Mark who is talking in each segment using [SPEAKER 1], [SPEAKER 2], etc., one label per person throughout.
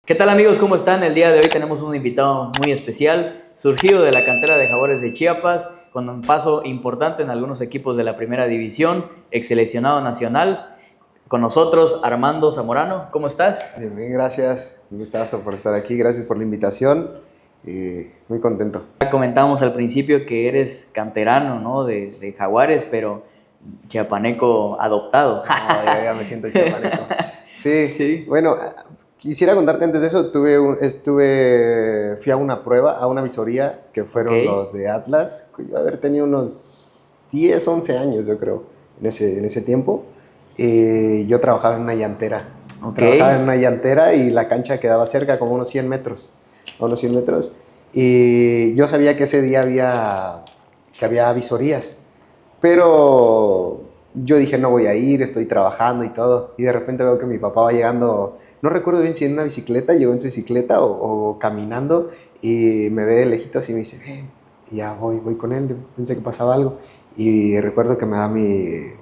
[SPEAKER 1] ¿Qué tal amigos? ¿Cómo están? El día de hoy tenemos un invitado muy especial, surgido de la cantera de Jaguares de Chiapas, con un paso importante en algunos equipos de la primera división, ex seleccionado nacional. Con nosotros, Armando Zamorano. ¿Cómo estás?
[SPEAKER 2] Bien, bien, gracias. Un gustazo por estar aquí. Gracias por la invitación. Muy contento.
[SPEAKER 1] Ya comentamos al principio que eres canterano, ¿no? de Jaguares, pero chiapaneco adoptado.
[SPEAKER 2] Ya me siento chapaneco. Sí,
[SPEAKER 1] Sí.
[SPEAKER 2] bueno, quisiera contarte antes de eso. Fui a una prueba, a una visoría, que
[SPEAKER 1] Ok,
[SPEAKER 2] fueron los de Atlas. Yo haber tenido unos 10, 11 años, yo creo, en ese tiempo. Yo trabajaba en una llantera.
[SPEAKER 1] ok.
[SPEAKER 2] Trabajaba en una llantera y la cancha quedaba cerca, como unos 100 metros. A unos 100 metros. Y yo sabía que ese día que había visorías. Pero yo dije, no voy a ir, estoy trabajando y todo. Y de repente veo que mi papá va llegando, no recuerdo bien si en una bicicleta, llegó en su bicicleta o caminando, y me ve de lejitos y me dice, ven. Y ya voy con él, pensé que pasaba algo. Y recuerdo que me da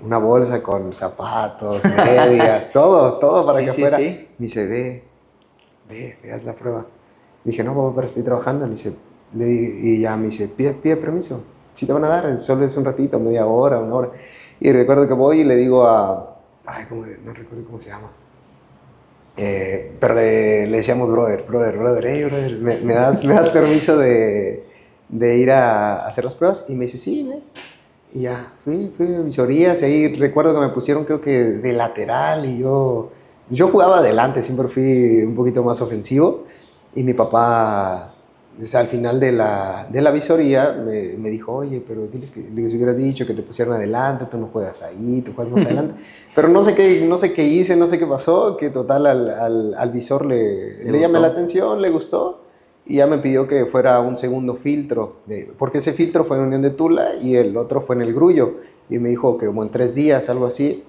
[SPEAKER 2] una bolsa con zapatos, medias, todo para
[SPEAKER 1] Sí,
[SPEAKER 2] que
[SPEAKER 1] sí,
[SPEAKER 2] fuera.
[SPEAKER 1] sí.
[SPEAKER 2] Me dice, haz la prueba. Dije, no, papá, pero estoy trabajando. Y ya me dice, pide permiso. Si te van a dar, solo es un ratito, media hora, una hora. Y recuerdo que voy y le digo no recuerdo cómo se llama. Pero le decíamos brother, hey, brother, ¿me das permiso de ir a hacer las pruebas? Y me dice, sí, ve. Y ya, fui a visorías y ahí recuerdo que me pusieron, creo que de lateral, y yo jugaba adelante, siempre fui un poquito más ofensivo. Y mi papá, o sea, al final de la visoría me dijo, oye, pero diles que les hubieras dicho que te pusieron adelante, tú no juegas ahí, tú juegas más adelante. Pero no sé qué hice, no sé qué pasó, que total al visor
[SPEAKER 1] ¿Le
[SPEAKER 2] le llamé la
[SPEAKER 1] gustó?
[SPEAKER 2] atención, le gustó. Y ya me pidió que fuera un segundo filtro, porque ese filtro fue en Unión de Tula y el otro fue en el Grullo. Y me dijo que como en 3 días, algo así.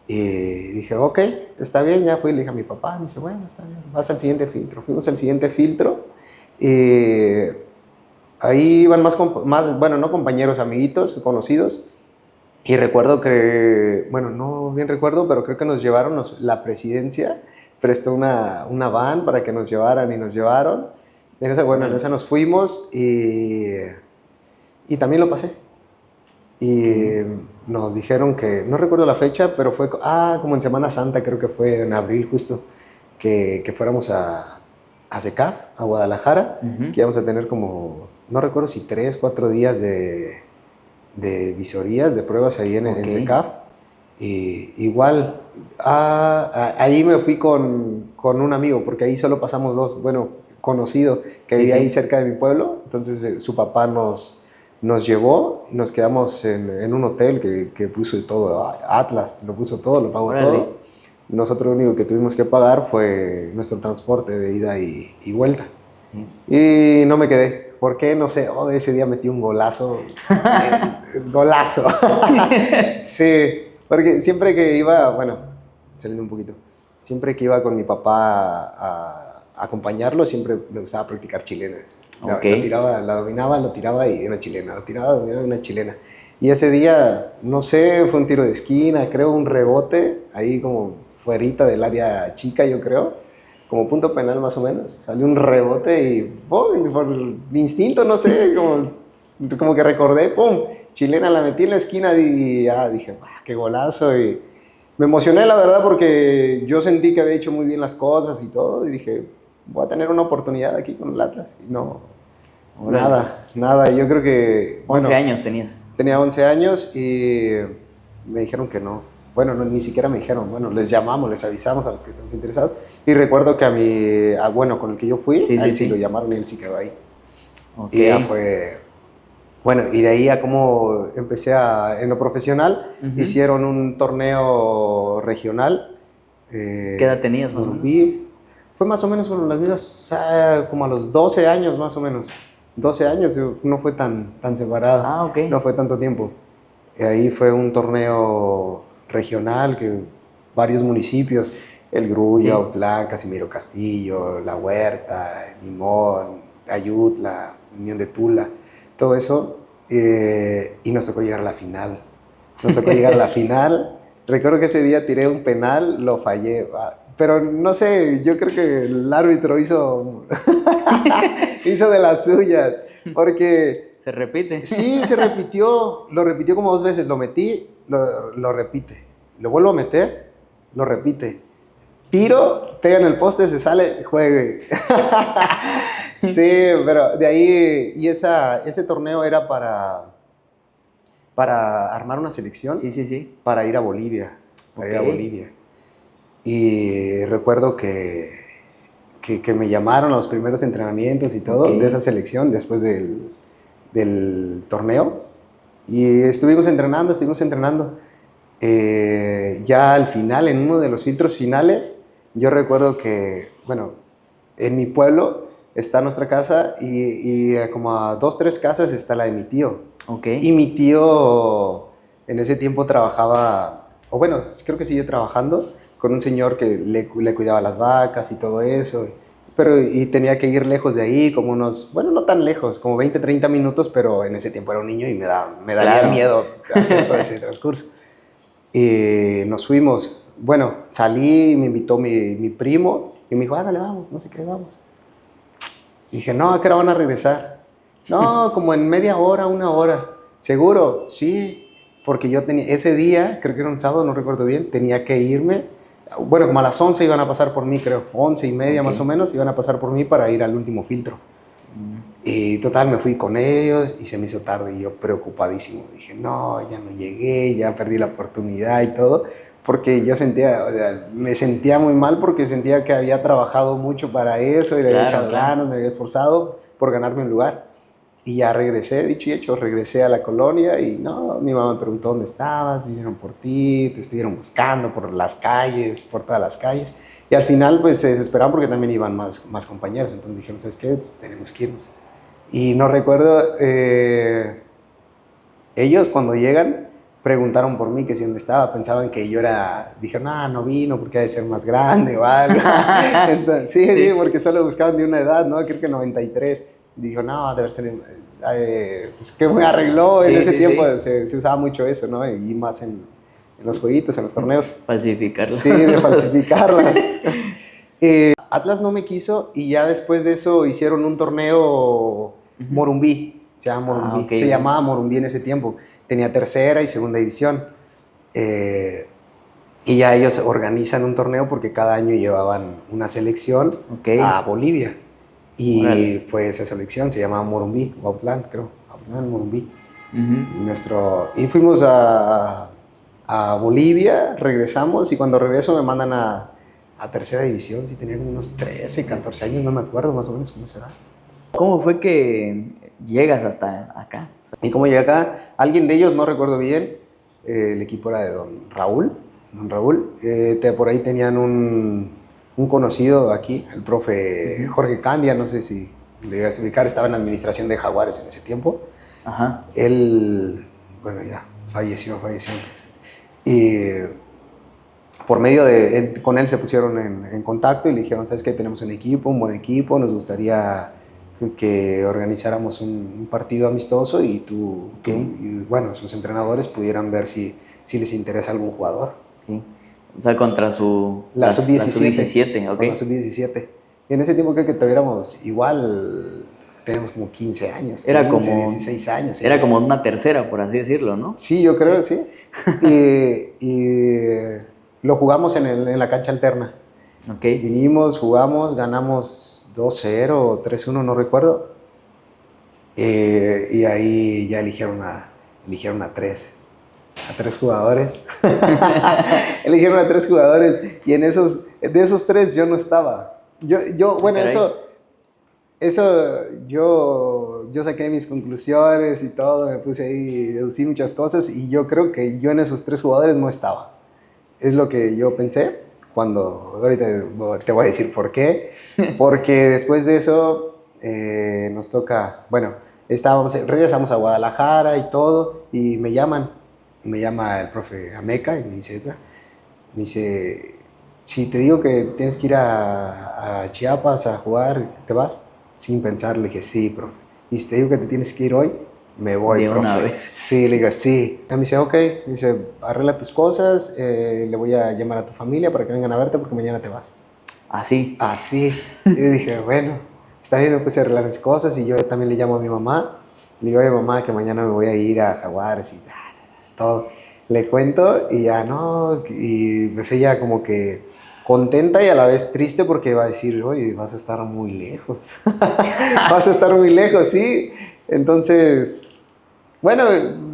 [SPEAKER 2] Y dije, ok, está bien, ya fui. Le dije a mi papá, me dice, bueno, está bien, vas al siguiente filtro. Fuimos al siguiente filtro. Y ahí iban más, bueno, no compañeros, amiguitos, conocidos. Y recuerdo que, bueno, no bien recuerdo, pero creo que nos llevaron, la presidencia prestó una van para que nos llevaran y nos llevaron. En esa nos fuimos y también lo pasé.
[SPEAKER 1] Ok.
[SPEAKER 2] Y nos dijeron que, no recuerdo la fecha, pero fue como en Semana Santa, creo que fue en abril justo, que fuéramos a CECAF, a Guadalajara,
[SPEAKER 1] Ujú.
[SPEAKER 2] que íbamos a tener como, no recuerdo si 3, 4 días de visorías, de pruebas ahí en,
[SPEAKER 1] Ok.
[SPEAKER 2] en CECAF. Y igual, ahí me fui con un amigo, porque ahí solo pasamos dos, bueno, conocido, que
[SPEAKER 1] Sí,
[SPEAKER 2] vivía ahí
[SPEAKER 1] sí.
[SPEAKER 2] cerca de mi pueblo. Entonces su papá nos llevó y nos quedamos en un hotel que puso todo, Atlas lo puso todo, lo pagó
[SPEAKER 1] Órale.
[SPEAKER 2] todo. Nosotros lo único que tuvimos que pagar fue nuestro transporte de ida y vuelta.
[SPEAKER 1] Sí.
[SPEAKER 2] Y no me quedé. ¿Por qué? No sé. Ese día metí un golazo. Golazo. Sí, porque siempre que iba, bueno, saliendo un poquito, siempre que iba con mi papá a acompañarlo, siempre me gustaba practicar chilenas.
[SPEAKER 1] Ok.
[SPEAKER 2] La tiraba, la dominaba, lo tiraba y una chilena. La tiraba, dominaba y una chilena. Y ese día, no sé, fue un tiro de esquina, creo un rebote, ahí como fuerita del área chica, yo creo, como punto penal más o menos. Salió un rebote y ¡pum! Por instinto, no sé, como que recordé, ¡pum! Chilena, la metí en la esquina y dije, qué golazo. Y me emocioné, la verdad, porque yo sentí que había hecho muy bien las cosas y todo. Y dije, voy a tener una oportunidad aquí con el Atlas. Y no,
[SPEAKER 1] Órale.
[SPEAKER 2] nada. Yo creo que,
[SPEAKER 1] 11
[SPEAKER 2] bueno,
[SPEAKER 1] años tenías.
[SPEAKER 2] tenía 11 años y me dijeron que no. Bueno, ni siquiera me dijeron. Bueno, les llamamos, les avisamos a los que estamos interesados. Y recuerdo que bueno, con el que yo fui,
[SPEAKER 1] Sí,
[SPEAKER 2] a
[SPEAKER 1] sí,
[SPEAKER 2] él sí lo
[SPEAKER 1] sí.
[SPEAKER 2] llamaron y él sí quedó ahí.
[SPEAKER 1] Ok.
[SPEAKER 2] Y ya fue, bueno, y de ahí a cómo empecé en lo profesional,
[SPEAKER 1] Ujú.
[SPEAKER 2] hicieron un torneo regional.
[SPEAKER 1] ¿Qué edad tenías más o menos?
[SPEAKER 2] Fue más o menos con las mismas, o sea, como a los 12 años más o menos. 12 años, no fue tan separado,
[SPEAKER 1] Ah, ok.
[SPEAKER 2] no fue tanto tiempo. Y ahí fue un torneo regional que varios municipios, El Grullo,
[SPEAKER 1] Sí.
[SPEAKER 2] Autlán, Casimiro Castillo, La Huerta, Limón, Ayutla, Unión de Tula, todo eso. Y nos tocó llegar a la final. Nos tocó llegar a la final. Recuerdo que ese día tiré un penal, lo fallé. pero no sé, yo creo que el árbitro hizo, hizo de las suyas, porque
[SPEAKER 1] ¿Se repite?
[SPEAKER 2] sí, lo repitió como 2 veces, lo metí, lo repite, lo vuelvo a meter, lo repite, tiro, pega en el poste, se sale, juegue. Sí, pero de ahí, y ese torneo era para armar una selección,
[SPEAKER 1] Sí, sí, sí.
[SPEAKER 2] para ir a Bolivia, para ir a
[SPEAKER 1] Ok.
[SPEAKER 2] Bolivia. Y recuerdo que me llamaron a los primeros entrenamientos y todo
[SPEAKER 1] Ok.
[SPEAKER 2] de esa selección después del torneo. Y estuvimos entrenando, estuvimos entrenando. Ya al final, en uno de los filtros finales, yo recuerdo que, bueno, en mi pueblo está nuestra casa y como a 2, 3 casas está la de mi tío.
[SPEAKER 1] Ok.
[SPEAKER 2] Y mi tío en ese tiempo trabajaba, o bueno, creo que sigue trabajando con un señor que le cuidaba las vacas y todo eso. Pero y tenía que ir lejos de ahí, como unos, bueno, no tan lejos, como 20, 30 minutos, pero en ese tiempo era un niño y me daría
[SPEAKER 1] Claro.
[SPEAKER 2] miedo hacer todo ese transcurso. Y nos fuimos. Bueno, salí, me invitó mi primo y me dijo, ándale, vamos, no sé qué, vamos. Y dije, no, ¿a qué hora van a regresar? No, como en media hora, 1 hora. ¿Seguro? Sí, porque yo tenía, ese día, creo que era un sábado, no recuerdo bien, tenía que irme. Bueno, como a las 11 iban a pasar por mí, creo. 11:30
[SPEAKER 1] Ok.
[SPEAKER 2] más o menos, iban a pasar por mí para ir al último filtro.
[SPEAKER 1] Mm.
[SPEAKER 2] Y total, me fui con ellos y se me hizo tarde y yo preocupadísimo. Dije, no, ya no llegué, ya perdí la oportunidad y todo. Porque yo sentía, o sea, me sentía muy mal porque sentía que había trabajado mucho para eso y le había
[SPEAKER 1] Claro,
[SPEAKER 2] echado
[SPEAKER 1] claro.
[SPEAKER 2] ganas, me había esforzado por ganarme un lugar. Y ya regresé, dicho y hecho, regresé a la colonia y no, mi mamá me preguntó dónde estabas, vinieron por ti, te estuvieron buscando por las calles, por todas las calles. Y al final pues se desesperaron porque también iban más compañeros, entonces dijeron, ¿sabes qué? Pues tenemos que irnos. Y no recuerdo, ellos cuando llegan preguntaron por mí que si dónde estaba, pensaban que yo era, dijeron, no vino porque ha de ser más grande o algo. Entonces, sí, sí,
[SPEAKER 1] Sí.
[SPEAKER 2] porque solo buscaban de una edad, ¿no? Creo que 93. Dijo, no, debe ser, pues que me arregló, en
[SPEAKER 1] Sí,
[SPEAKER 2] ese
[SPEAKER 1] sí,
[SPEAKER 2] tiempo
[SPEAKER 1] sí.
[SPEAKER 2] se usaba mucho eso, ¿no? Y más en los jueguitos, en los torneos.
[SPEAKER 1] Falsificarlo.
[SPEAKER 2] Sí, de falsificarla. Atlas no me quiso y ya después de eso hicieron un torneo
[SPEAKER 1] Ujú.
[SPEAKER 2] Morumbí,
[SPEAKER 1] Ah, ok,
[SPEAKER 2] se
[SPEAKER 1] ok.
[SPEAKER 2] llamaba Morumbí en ese tiempo, tenía tercera y segunda división. Eh, y ya ellos organizan un torneo porque cada año llevaban una selección
[SPEAKER 1] Ok.
[SPEAKER 2] a Bolivia. Y
[SPEAKER 1] Órale.
[SPEAKER 2] fue esa selección, se llamaba Morumbí, o Autlán, creo, Autlán, Morumbí.
[SPEAKER 1] Ujú.
[SPEAKER 2] Y fuimos a Bolivia, regresamos y cuando regreso me mandan a tercera división, sí tenía como unos 13, 14 años, no me acuerdo más o menos cómo se da.
[SPEAKER 1] ¿Cómo fue que llegas hasta acá? O sea,
[SPEAKER 2] Y como llegué acá, alguien de ellos, no recuerdo bien, el equipo era de don Raúl, por ahí tenían un conocido aquí, el profe
[SPEAKER 1] ujú.
[SPEAKER 2] Jorge Candia, no sé si le ibas a ubicar, estaba en la administración de Jaguares en ese tiempo.
[SPEAKER 1] Ajá.
[SPEAKER 2] Él, bueno, ya falleció. Y por medio con él se pusieron en contacto y le dijeron, ¿sabes qué? Tenemos un equipo, un buen equipo, nos gustaría que organizáramos un partido amistoso y
[SPEAKER 1] Ok.
[SPEAKER 2] y, bueno, sus entrenadores pudieran ver si les interesa algún jugador.
[SPEAKER 1] Sí. O sea, contra
[SPEAKER 2] La
[SPEAKER 1] la
[SPEAKER 2] sub-17,
[SPEAKER 1] sub-17, ok.
[SPEAKER 2] con la sub-17. Y en ese tiempo creo que tuviéramos igual, tenemos como 15 años,
[SPEAKER 1] Era
[SPEAKER 2] 15,
[SPEAKER 1] como,
[SPEAKER 2] 16 años
[SPEAKER 1] era como
[SPEAKER 2] ellos.
[SPEAKER 1] una tercera, por así decirlo, ¿no?
[SPEAKER 2] Sí, yo creo,
[SPEAKER 1] Sí.
[SPEAKER 2] sí. Y lo jugamos en la cancha alterna.
[SPEAKER 1] Ok.
[SPEAKER 2] Vinimos, jugamos, ganamos 2-0 o 3-1, no recuerdo. Y ahí ya eligieron a tres jugadores. Eligieron a 3 jugadores y de esos 3 yo no estaba.
[SPEAKER 1] Ah,
[SPEAKER 2] Bueno,
[SPEAKER 1] caray.
[SPEAKER 2] yo saqué mis conclusiones y todo, me puse ahí, deducí muchas cosas y yo creo que yo en esos 3 jugadores no estaba. Es lo que yo pensé ahorita te voy a decir por qué. Porque después de eso nos toca, bueno, regresamos a Guadalajara y todo, y me llama el profe Ameca y me dice, si te digo que tienes que ir a Chiapas a jugar, ¿te vas? Sin pensar, le dije, sí, profe. Y si te digo que te tienes que ir hoy, me voy,
[SPEAKER 1] De una
[SPEAKER 2] profe.
[SPEAKER 1] vez.
[SPEAKER 2] Sí, le digo, sí. Me dice, ok, me dice, arregla tus cosas, le voy a llamar a tu familia para que vengan a verte porque mañana te vas.
[SPEAKER 1] Así.
[SPEAKER 2] Así. Y yo dije, bueno, está bien, me puse a arreglar mis cosas y yo también le llamo a mi mamá. Le digo, oye, mamá, que mañana me voy a ir a Jaguares y todo. Le cuento y ya no, y pues ella como que contenta y a la vez triste porque va a decir, oye, vas a estar muy lejos. Vas a estar muy lejos, sí. Entonces, bueno,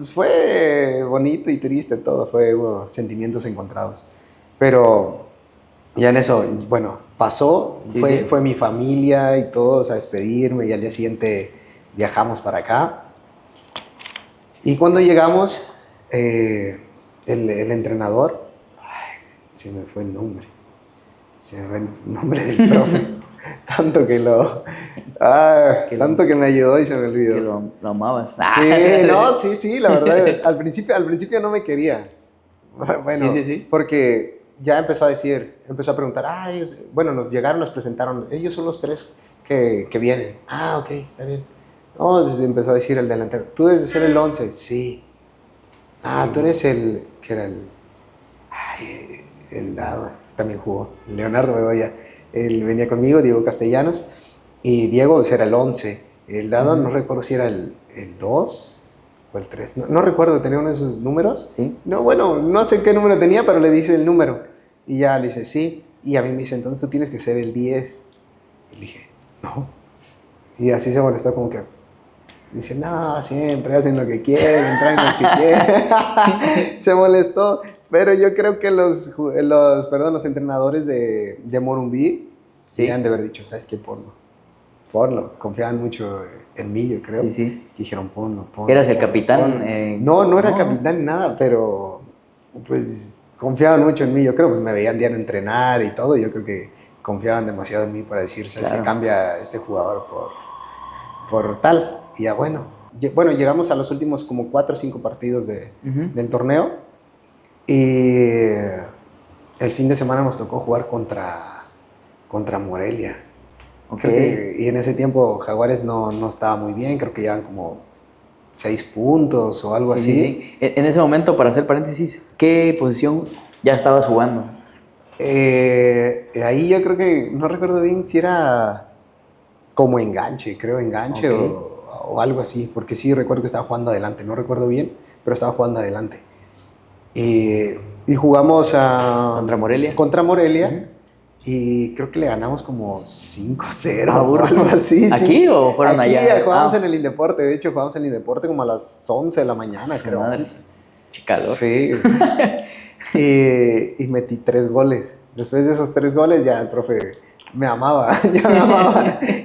[SPEAKER 2] fue bonito y triste todo, hubo sentimientos encontrados. Pero ya en eso, bueno, pasó,
[SPEAKER 1] Sí, sí.
[SPEAKER 2] fue mi familia y todos a despedirme y al día siguiente viajamos para acá. Y cuando llegamos, el entrenador, ay, se me fue el nombre, se me fue el nombre del profe, tanto que tanto que me ayudó y se me olvidó.
[SPEAKER 1] Que lo amabas.
[SPEAKER 2] Sí, no, sí, la verdad, al principio no me quería.
[SPEAKER 1] Sí,
[SPEAKER 2] Bueno,
[SPEAKER 1] sí, sí.
[SPEAKER 2] porque ya empezó a preguntar, bueno, nos llegaron, nos presentaron, ellos son los tres que vienen. Ah, ok, está bien. No, pues empezó a decir el delantero, tú debes de ser el 11, sí. Ah, tú eres que era el dado, también jugó, Leonardo Bedoya. Él venía conmigo, Diego Castellanos, y Diego pues, era el 11. El dado no recuerdo si era el 2 o el 3, no recuerdo, tenía uno de esos números.
[SPEAKER 1] Sí.
[SPEAKER 2] No, bueno, no sé qué número tenía, pero le dice el número. Y ya le dice, sí. Y a mí me dice, entonces tú tienes que ser el 10. Y le dije, no. Y así se molestó como que, dice, no, siempre hacen lo que quieren, traen los que quieren. Se molestó, pero yo creo que los entrenadores de Morumbí
[SPEAKER 1] Sí.
[SPEAKER 2] han de haber dicho, ¿sabes qué? Ponlo. Confiaban mucho en mí, yo creo.
[SPEAKER 1] Sí, sí.
[SPEAKER 2] Y dijeron, ponlo.
[SPEAKER 1] ¿Eras el capitán?
[SPEAKER 2] Ponlo. No era capitán ni nada, pero pues confiaban mucho en mí, yo creo, pues me veían diario entrenar y todo, y yo creo que confiaban demasiado en mí para decir, ¿sabes qué? Cambia este jugador por tal. Y ya bueno, llegamos a los últimos como 4 o 5 partidos del torneo y el fin de semana nos tocó jugar contra Morelia.
[SPEAKER 1] Okay.
[SPEAKER 2] Y en ese tiempo Jaguares no estaba muy bien, creo que llevan como 6 puntos o algo así.
[SPEAKER 1] Sí. En ese momento, para hacer paréntesis, ¿qué posición ya estabas jugando?
[SPEAKER 2] Ahí yo creo que, no recuerdo bien si era como enganche o algo así, porque sí recuerdo que estaba jugando adelante, no recuerdo bien, pero estaba jugando adelante. Y jugamos contra Morelia y creo que le ganamos como 5-0 o algo así.
[SPEAKER 1] ¿Aquí
[SPEAKER 2] sí.
[SPEAKER 1] o fueron
[SPEAKER 2] Aquí
[SPEAKER 1] allá?
[SPEAKER 2] Jugamos en el Indeporte, de hecho jugamos en el Indeporte como a las 11 de la mañana, creo.
[SPEAKER 1] Madre. Calor.
[SPEAKER 2] Sí. y metí 3 goles. Después de esos 3 goles ya el profe me amaba,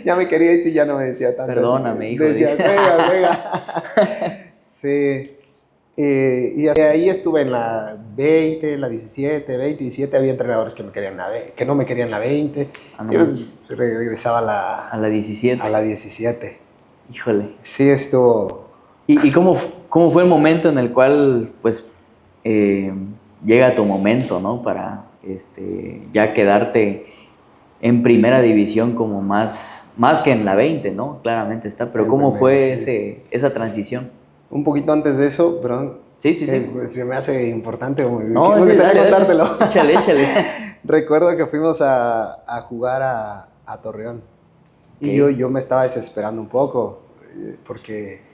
[SPEAKER 2] ya me quería y sí, ya no me decía tanto.
[SPEAKER 1] Perdóname, hijo.
[SPEAKER 2] Decía, juega. Sí. Y ahí estuve en la 20, la 17, 20, 17. Había entrenadores que no me querían la 20.
[SPEAKER 1] No
[SPEAKER 2] y pues regresaba
[SPEAKER 1] a la 17.
[SPEAKER 2] A la 17.
[SPEAKER 1] Híjole.
[SPEAKER 2] Sí, estuvo.
[SPEAKER 1] ¿Y cómo fue el momento en el cual, pues, llega tu momento, ¿no? Para ya quedarte en primera división como más que en la 20, ¿no? Claramente está. Pero ¿cómo fue esa transición?
[SPEAKER 2] Un poquito antes de eso, perdón.
[SPEAKER 1] Sí.
[SPEAKER 2] Pues, se me hace importante.
[SPEAKER 1] No,
[SPEAKER 2] me gustaría contártelo.
[SPEAKER 1] Échale.
[SPEAKER 2] Recuerdo que fuimos a jugar a Torreón. Okay. Y yo me estaba desesperando un poco porque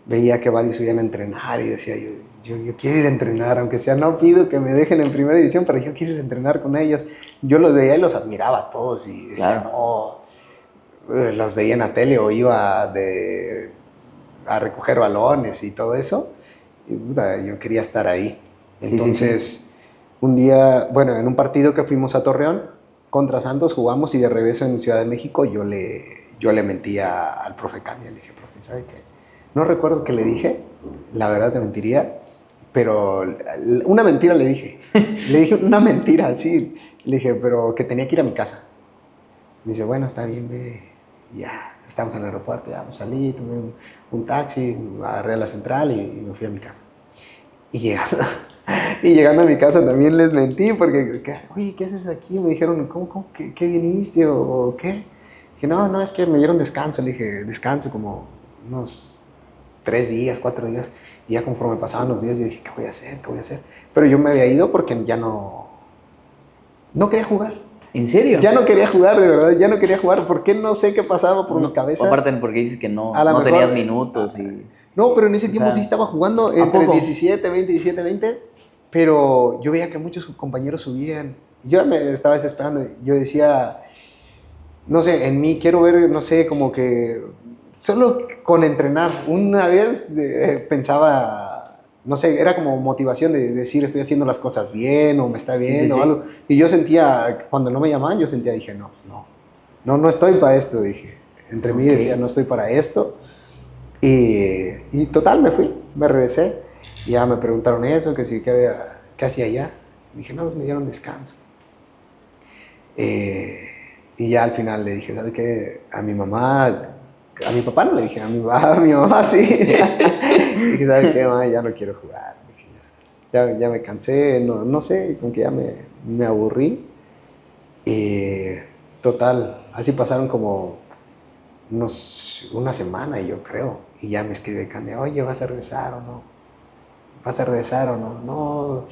[SPEAKER 2] veía que varios iban a entrenar y decía yo quiero ir a entrenar, aunque sea no pido que me dejen en primera división, pero yo quiero ir a entrenar con ellos. Yo los veía y los admiraba a todos y decía, no, los veía en la tele o iba a recoger balones y todo eso. Y yo quería estar ahí. Entonces, un día, en un partido que fuimos a Torreón, contra Santos jugamos y de regreso en Ciudad de México yo le mentí al profe Cania. Le dije, profe, ¿sabe qué? No recuerdo qué le dije, la verdad te mentiría, pero una mentira le dije. Le dije una mentira, sí. Le dije, pero que tenía que ir a mi casa. Me dice, bueno, está bien, ve, ya. Estamos en el aeropuerto, ya me salí, tomé un taxi, agarré a la central y me fui a mi casa. Y llegando a mi casa también les mentí porque, oye, ¿qué haces aquí? Me dijeron, ¿cómo qué viniste o qué? Dije, no, es que me dieron descanso. Le dije, descanso como unos 3 días, 4 días. Y ya conforme pasaban los días, yo dije, ¿qué voy a hacer? ¿Qué voy a hacer? Pero yo me había ido porque ya no quería jugar.
[SPEAKER 1] ¿En serio?
[SPEAKER 2] Ya no quería jugar, de verdad, ya no quería jugar. ¿Por qué? No sé qué pasaba por mi cabeza.
[SPEAKER 1] Aparte porque dices que no,
[SPEAKER 2] A lo
[SPEAKER 1] no
[SPEAKER 2] mejor,
[SPEAKER 1] tenías minutos y...
[SPEAKER 2] No, pero en ese tiempo
[SPEAKER 1] sea,
[SPEAKER 2] sí estaba jugando
[SPEAKER 1] ¿a
[SPEAKER 2] entre
[SPEAKER 1] poco?
[SPEAKER 2] 17, 20, 17, 20. Pero yo veía que muchos compañeros subían. Yo me estaba desesperando. Yo decía, no sé, en mí quiero ver, no sé, como que solo con entrenar. Una vez pensaba, no sé, era como motivación de decir estoy haciendo las cosas bien o me está
[SPEAKER 1] Sí,
[SPEAKER 2] bien
[SPEAKER 1] sí,
[SPEAKER 2] o
[SPEAKER 1] sí.
[SPEAKER 2] algo. Y yo sentía, cuando no me llamaban, yo sentía, dije, no, pues no estoy para esto, dije. Entre mí
[SPEAKER 1] Ok.
[SPEAKER 2] decía, no estoy para esto. Y total, me fui, me regresé. Y ya me preguntaron eso, que sí, qué hacía allá. Dije, no, pues me dieron descanso. Y ya al final le dije, ¿sabe qué? A mi mamá, a mi papá no le dije, a mi mamá sí. Dije, ¿sabe qué, mamá? Ya no quiero jugar. Dije, ya me cansé, no sé, con que ya me aburrí. Total, así pasaron como una semana, yo creo. Y ya me escribe Candia, oye, ¿vas a regresar o no? ¿Vas a regresar o no? No.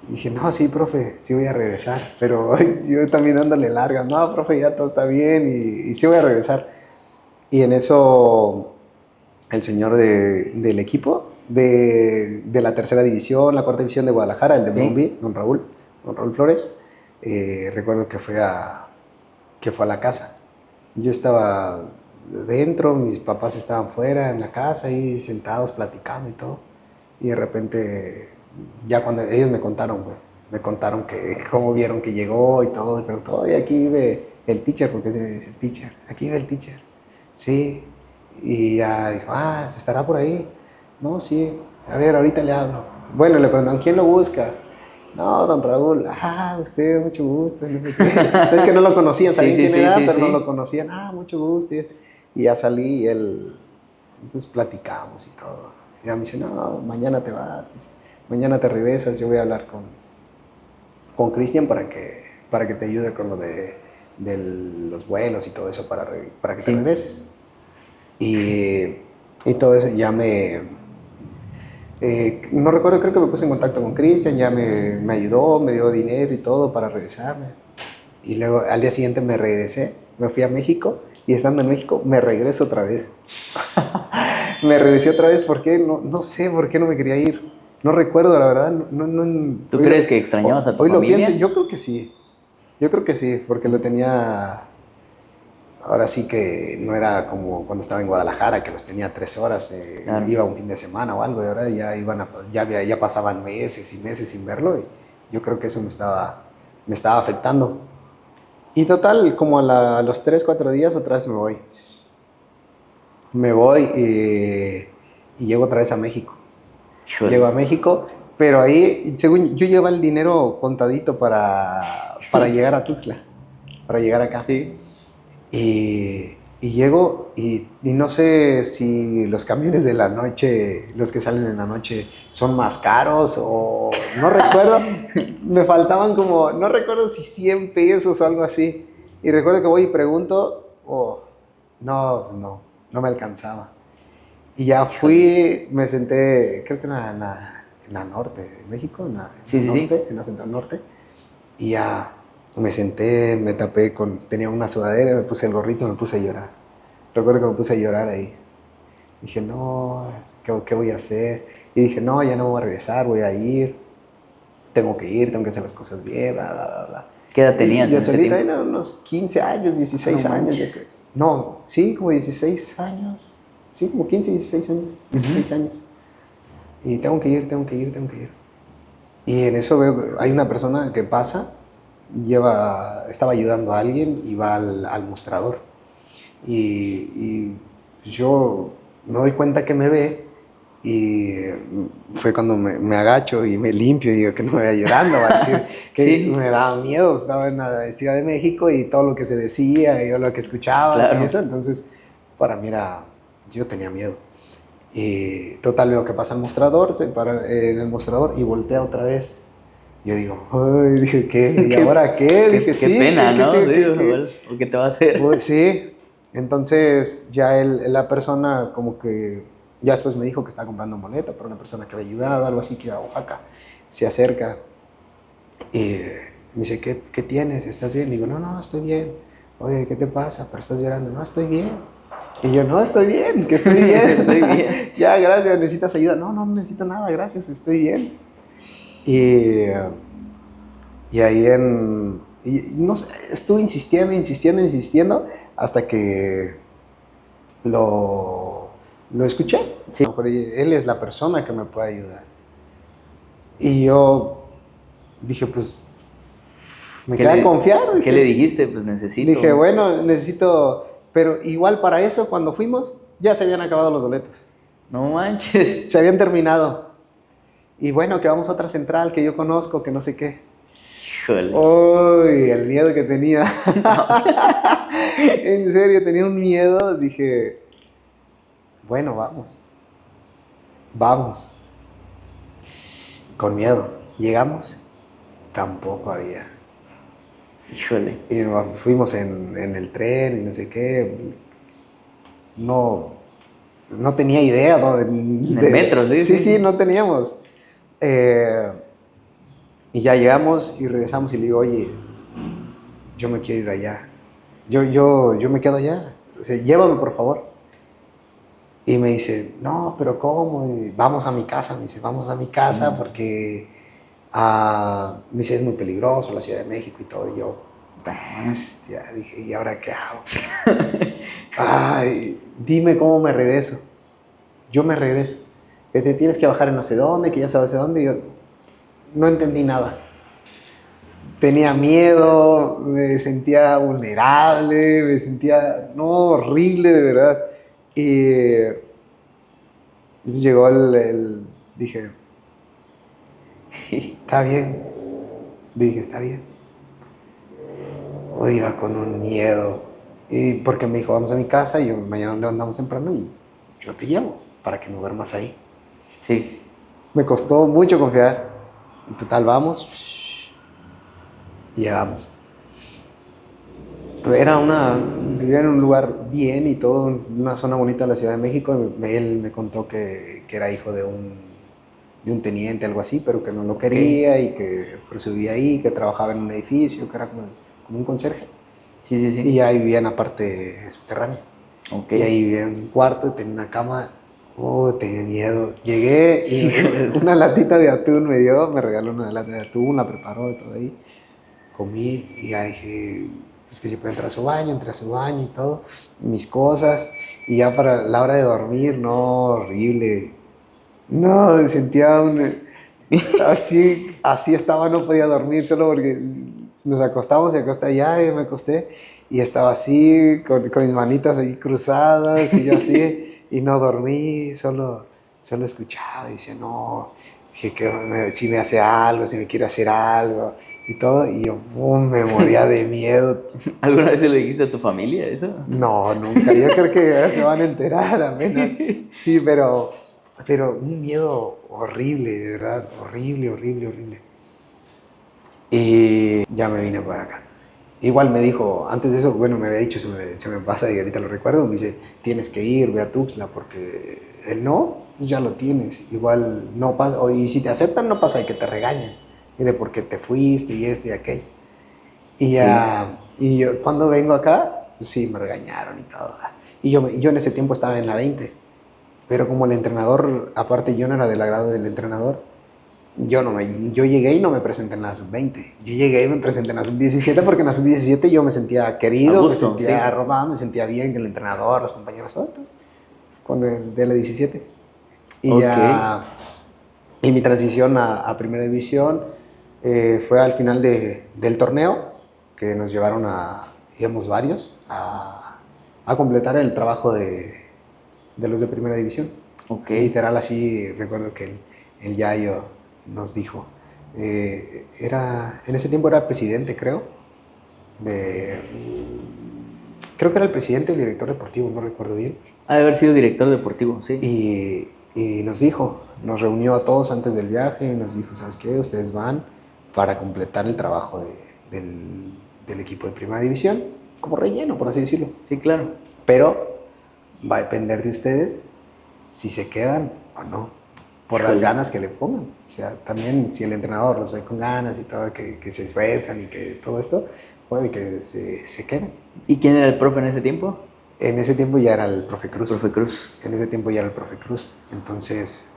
[SPEAKER 2] Y dije, no, sí, profe, sí voy a regresar. Pero yo también dándole larga, no, profe, ya todo está bien y sí voy a regresar. Y en eso el señor del equipo de la tercera división, la cuarta división de Guadalajara, el de
[SPEAKER 1] ¿Sí?
[SPEAKER 2] Bromby, don Raúl Flores, recuerdo que fue a la casa. Yo estaba dentro, mis papás estaban fuera en la casa, ahí sentados platicando y todo. Y de repente, ya cuando ellos me contaron, pues, me contaron que cómo vieron que llegó y todo, y preguntó, oye, aquí vive el teacher, porque me dice el teacher, aquí vive el teacher. Sí, y ya dijo, ¿se estará por ahí? No, sí, a ver, ahorita le hablo. Bueno, le preguntaron, ¿quién lo busca? No, don Raúl, usted, mucho gusto. No sé qué. Es que no lo conocían,
[SPEAKER 1] Sí,
[SPEAKER 2] sabían
[SPEAKER 1] sí,
[SPEAKER 2] quién
[SPEAKER 1] sí,
[SPEAKER 2] era,
[SPEAKER 1] sí,
[SPEAKER 2] pero no
[SPEAKER 1] sí.
[SPEAKER 2] lo conocían. Mucho gusto. Y ya salí y él, pues platicamos y todo. Y ya me dice, no, mañana te vas, mañana te regresas, yo voy a hablar con Cristian para que te ayude con lo de los vuelos y todo eso para que te
[SPEAKER 1] Sí.
[SPEAKER 2] regreses. Y todo eso ya no recuerdo, creo que me puse en contacto con Cristian, ya me ayudó, me dio dinero y todo para regresarme. Y luego al día siguiente me regresé, me fui a México y estando en México me regreso otra vez. Me regresé otra vez porque no sé por qué no me quería ir. No recuerdo, la verdad.
[SPEAKER 1] ¿Tú crees que extrañabas a tu
[SPEAKER 2] hoy
[SPEAKER 1] familia?
[SPEAKER 2] lo pienso, yo creo que sí. Yo creo que sí, porque lo tenía. Ahora sí que no era como cuando estaba en Guadalajara, que los tenía 3 horas,
[SPEAKER 1] Claro.
[SPEAKER 2] iba un fin de semana o algo, y ahora ya pasaban meses y meses sin verlo, y yo creo que eso me estaba afectando. Y total, como a los 3, 4 días otra vez me voy. Me voy y llego otra vez a México.
[SPEAKER 1] Híjole.
[SPEAKER 2] Llego a México, pero ahí, según yo llevaba el dinero contadito para llegar a Tuxtla, para llegar acá.
[SPEAKER 1] Sí.
[SPEAKER 2] Y llego y no sé si los camiones de la noche, los que salen en la noche, son más caros o no recuerdo. Me faltaban como, no recuerdo si 100 pesos o algo así. Y recuerdo que voy y pregunto, no me alcanzaba. Y ya fui, me senté, creo que en la norte de México,
[SPEAKER 1] Sí, sí, sí.
[SPEAKER 2] norte, en la central norte. Y ya me senté, me tapé tenía una sudadera, me puse el gorrito, me puse a llorar. Recuerdo que me puse a llorar ahí. Dije, no, ¿qué voy a hacer? Y dije, no, ya no me voy a regresar, voy a ir. Tengo que ir, tengo que hacer las cosas bien, bla, bla, bla, bla.
[SPEAKER 1] ¿Qué edad
[SPEAKER 2] Y
[SPEAKER 1] tenías
[SPEAKER 2] yo
[SPEAKER 1] en ese
[SPEAKER 2] solita,
[SPEAKER 1] tiempo?
[SPEAKER 2] era unos 15 años, 16
[SPEAKER 1] No
[SPEAKER 2] años.
[SPEAKER 1] manches.
[SPEAKER 2] No, sí, como 16 años. Sí, como 15, 16 años. 16 años. Y tengo que ir. Y en eso veo que hay una persona que pasa, estaba ayudando a alguien y va al mostrador. Y yo me doy cuenta que me ve y fue cuando me agacho y me limpio y digo que no me vaya llorando, va a decir que
[SPEAKER 1] Sí.
[SPEAKER 2] me daba miedo, estaba en la Ciudad de México y todo lo que se decía y lo que escuchabas
[SPEAKER 1] Claro.
[SPEAKER 2] y eso, entonces para mí yo tenía miedo. Y total, veo que pasa el mostrador, se para en el mostrador y voltea otra vez. Yo digo, ay, dije, ¿qué? ¿Y ahora qué? Dije,
[SPEAKER 1] Qué
[SPEAKER 2] sí,
[SPEAKER 1] pena, ¿no? Sí,
[SPEAKER 2] qué?
[SPEAKER 1] ¿o qué te va a hacer?
[SPEAKER 2] Pues sí, entonces ya la persona como que Ya después me dijo que estaba comprando un boleto para una persona que había ayudado, algo así, que iba a Oaxaca. Se acerca y me dice, ¿qué tienes? ¿Estás bien? Le digo, no, estoy bien. Oye, ¿qué te pasa? ¿Pero estás llorando? No, estoy bien. Y yo, no, estoy bien, que estoy bien.
[SPEAKER 1] Estoy bien.
[SPEAKER 2] Ya, gracias, ¿necesitas ayuda? No necesito nada, gracias, estoy bien. Y, y ahí no sé, estuve insistiendo, hasta que lo escuché.
[SPEAKER 1] Sí.
[SPEAKER 2] Pero él es la persona que me puede ayudar. Y yo dije, pues, me queda confiar.
[SPEAKER 1] ¿Qué le dijiste? Pues necesito.
[SPEAKER 2] Dije, bueno, necesito... Pero igual para eso, cuando fuimos, ya se habían acabado los boletos.
[SPEAKER 1] No manches.
[SPEAKER 2] Se habían terminado. Y bueno, que vamos a otra central que yo conozco, que no sé qué.
[SPEAKER 1] Híjole.
[SPEAKER 2] Uy, el miedo que tenía. En serio, tenía un miedo. Dije, bueno, vamos. Con miedo. Llegamos, tampoco había.
[SPEAKER 1] Híjole.
[SPEAKER 2] Y fuimos en el tren y no sé qué. No tenía idea, ¿no?
[SPEAKER 1] En el metro, sí.
[SPEAKER 2] Sí, no teníamos. Y ya llegamos y regresamos y le digo, oye, yo me quiero ir allá. Yo me quedo allá. O sea, llévame, por favor. Y me dice, no, pero ¿cómo? Y vamos a mi casa. Me dice, vamos a mi casa porque me dice, es muy peligroso la Ciudad de México y todo. Y yo, bestia, dije, ¿y ahora qué hago? Ay, dime cómo me regreso. Yo me regreso. Que te tienes que bajar en no sé dónde, que ya sabes de dónde. Y yo no entendí nada. Tenía miedo, me sentía vulnerable, me sentía, no, horrible de verdad. Y llegó dije, está bien. Dije, está bien. O iba con un miedo. Y porque me dijo, vamos a mi casa y mañana nos levantamos temprano y yo te llevo para que no duermas ahí.
[SPEAKER 1] Sí.
[SPEAKER 2] Me costó mucho confiar. En total, vamos. Y llegamos. Vivía en un lugar bien y todo, en una zona bonita de la Ciudad de México. Él me contó que era hijo de un teniente, algo así, pero que no lo quería y que por eso vivía ahí, que trabajaba en un edificio, que era como un conserje.
[SPEAKER 1] Sí.
[SPEAKER 2] Y ahí vivía en la parte subterránea.
[SPEAKER 1] Okay.
[SPEAKER 2] Y ahí vivía en un cuarto, tenía una cama. Tenía miedo. Llegué y una latita de atún me regaló una lata de atún, la preparó y todo ahí. Comí y ya dije, pues que si puede entrar a su baño, entré a su baño y todo, mis cosas. Y ya para la hora de dormir, no, horrible. No, sentía así estaba, no podía dormir, solo porque nos acostamos, se acostó allá y me acosté. Y estaba así, con mis manitas ahí cruzadas y yo así, y no dormí, solo escuchaba y decía, no, dije que si me hace algo, si me quiere hacer algo y todo, y yo me moría de miedo.
[SPEAKER 1] ¿Alguna vez se lo dijiste a tu familia eso?
[SPEAKER 2] No, nunca, yo creo que ya se van a enterar apenas. Sí, pero un miedo horrible, de verdad, horrible. Y ya me vine para acá. Igual me dijo, antes de eso, bueno, me había dicho, se me pasa y ahorita lo recuerdo, me dice, tienes que ir, ve a Tuxtla, porque el no, pues ya lo tienes. Igual no pasa, y si te aceptan, no pasa de que te regañen, y de por qué te fuiste y esto y aquello. Y ya, y yo cuando vengo acá, pues sí, me regañaron y todo. Y yo en ese tiempo estaba en la 20, pero como el entrenador, aparte yo no era del agrado del entrenador, yo llegué y no me presenté en la sub-20. Yo llegué y me presenté en la sub-17 porque en la sub-17 yo me sentía querido,
[SPEAKER 1] gusto,
[SPEAKER 2] me sentía arrobado, me sentía bien con el entrenador, los compañeros, todos, con el de la 17. Y ya, y mi transición a primera división fue al final del torneo, que nos llevaron íbamos varios, a completar el trabajo de los de primera división. Literal así, recuerdo que el Yayo nos dijo, en ese tiempo era el presidente, creo que era el presidente o el director deportivo, no recuerdo bien.
[SPEAKER 1] Ha de haber sido director deportivo, sí.
[SPEAKER 2] Y nos dijo, nos reunió a todos antes del viaje y nos dijo, ¿sabes qué? Ustedes van para completar el trabajo del equipo de primera división, como relleno, por así decirlo.
[SPEAKER 1] Sí, claro.
[SPEAKER 2] Pero va a depender de ustedes si se quedan o no, por las ganas que le pongan. O sea, también si el entrenador los ve con ganas y todo, que se esfuerzan y que todo esto, puede que se queden.
[SPEAKER 1] ¿Y quién era el profe en ese tiempo?
[SPEAKER 2] En ese tiempo ya era el profe Cruz.
[SPEAKER 1] Profe Cruz.
[SPEAKER 2] En ese tiempo ya era el profe Cruz. Entonces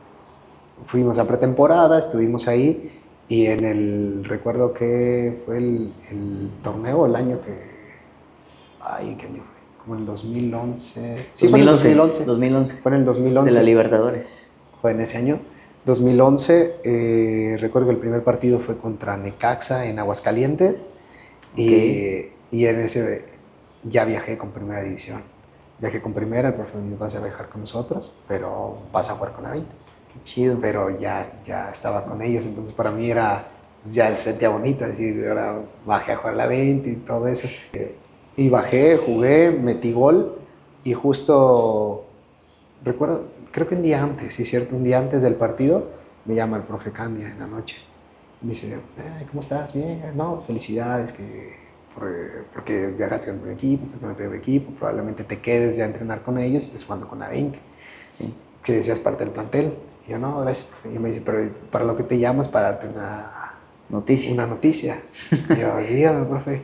[SPEAKER 2] fuimos a pretemporada, estuvimos ahí y recuerdo que fue el torneo, el año que... Ay, ¿en qué año fue? Como en el 2011. Sí,
[SPEAKER 1] 2011,
[SPEAKER 2] fue en el 2011.
[SPEAKER 1] 2011.
[SPEAKER 2] Fue en el 2011.
[SPEAKER 1] De la Libertadores.
[SPEAKER 2] Fue en ese año. 2011, recuerdo que el primer partido fue contra Necaxa en Aguascalientes. Okay. Y en ese ya viajé con primera división. Viajé con primera, el profe me dijo, vas a viajar con nosotros, pero vas a jugar con la 20.
[SPEAKER 1] Qué chido.
[SPEAKER 2] Pero ya estaba con ellos, entonces para mí era, pues ya se sentía bonito decir, ahora bajé a jugar la 20 y todo eso. Y bajé, jugué, metí gol y justo, recuerdo, creo que un día antes, sí es cierto, un día antes del partido, me llama el profe Candia en la noche. Me dice, ¿cómo estás? Bien, no, felicidades, porque viajas con el primer equipo, estás con el primer equipo, probablemente te quedes ya a entrenar con ellos y estés jugando con la 20. Sí. Que seas parte del plantel. Y yo, no, gracias, profe. Y me dice, pero para lo que te llamo es para darte una noticia. Y yo, dígame, profe.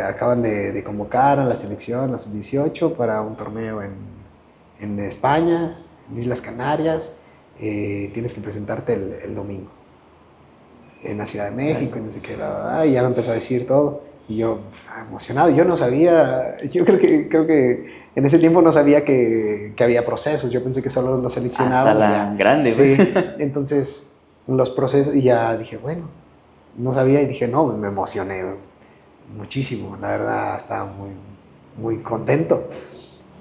[SPEAKER 2] Acaban de convocar a la selección, la sub-18, para un torneo en España, en Islas Canarias. Tienes que presentarte el domingo en la Ciudad de México y no sé qué, y ya me empezó a decir todo y yo emocionado, yo no sabía, yo creo que en ese tiempo no sabía que había procesos, yo pensé que solo los seleccionaban.
[SPEAKER 1] Hasta la grande,
[SPEAKER 2] sí, pues. Entonces los procesos, y ya dije, bueno, no sabía y dije, no, me emocioné muchísimo, la verdad estaba muy, muy contento.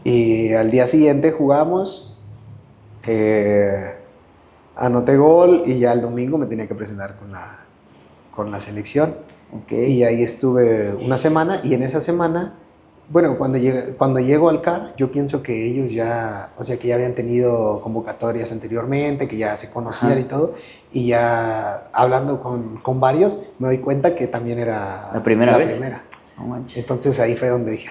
[SPEAKER 2] Y al día siguiente jugamos, anoté gol y ya el domingo me tenía que presentar con la selección. Okay. Y ahí estuve una semana y en esa semana, bueno, cuando llego al CAR, yo pienso que ellos ya, o sea, que ya habían tenido convocatorias anteriormente, que ya se conocían. Ajá. Y todo, y ya hablando con varios, me doy cuenta que también era
[SPEAKER 1] la primera vez.
[SPEAKER 2] Primera. No manches. Entonces ahí fue donde dije,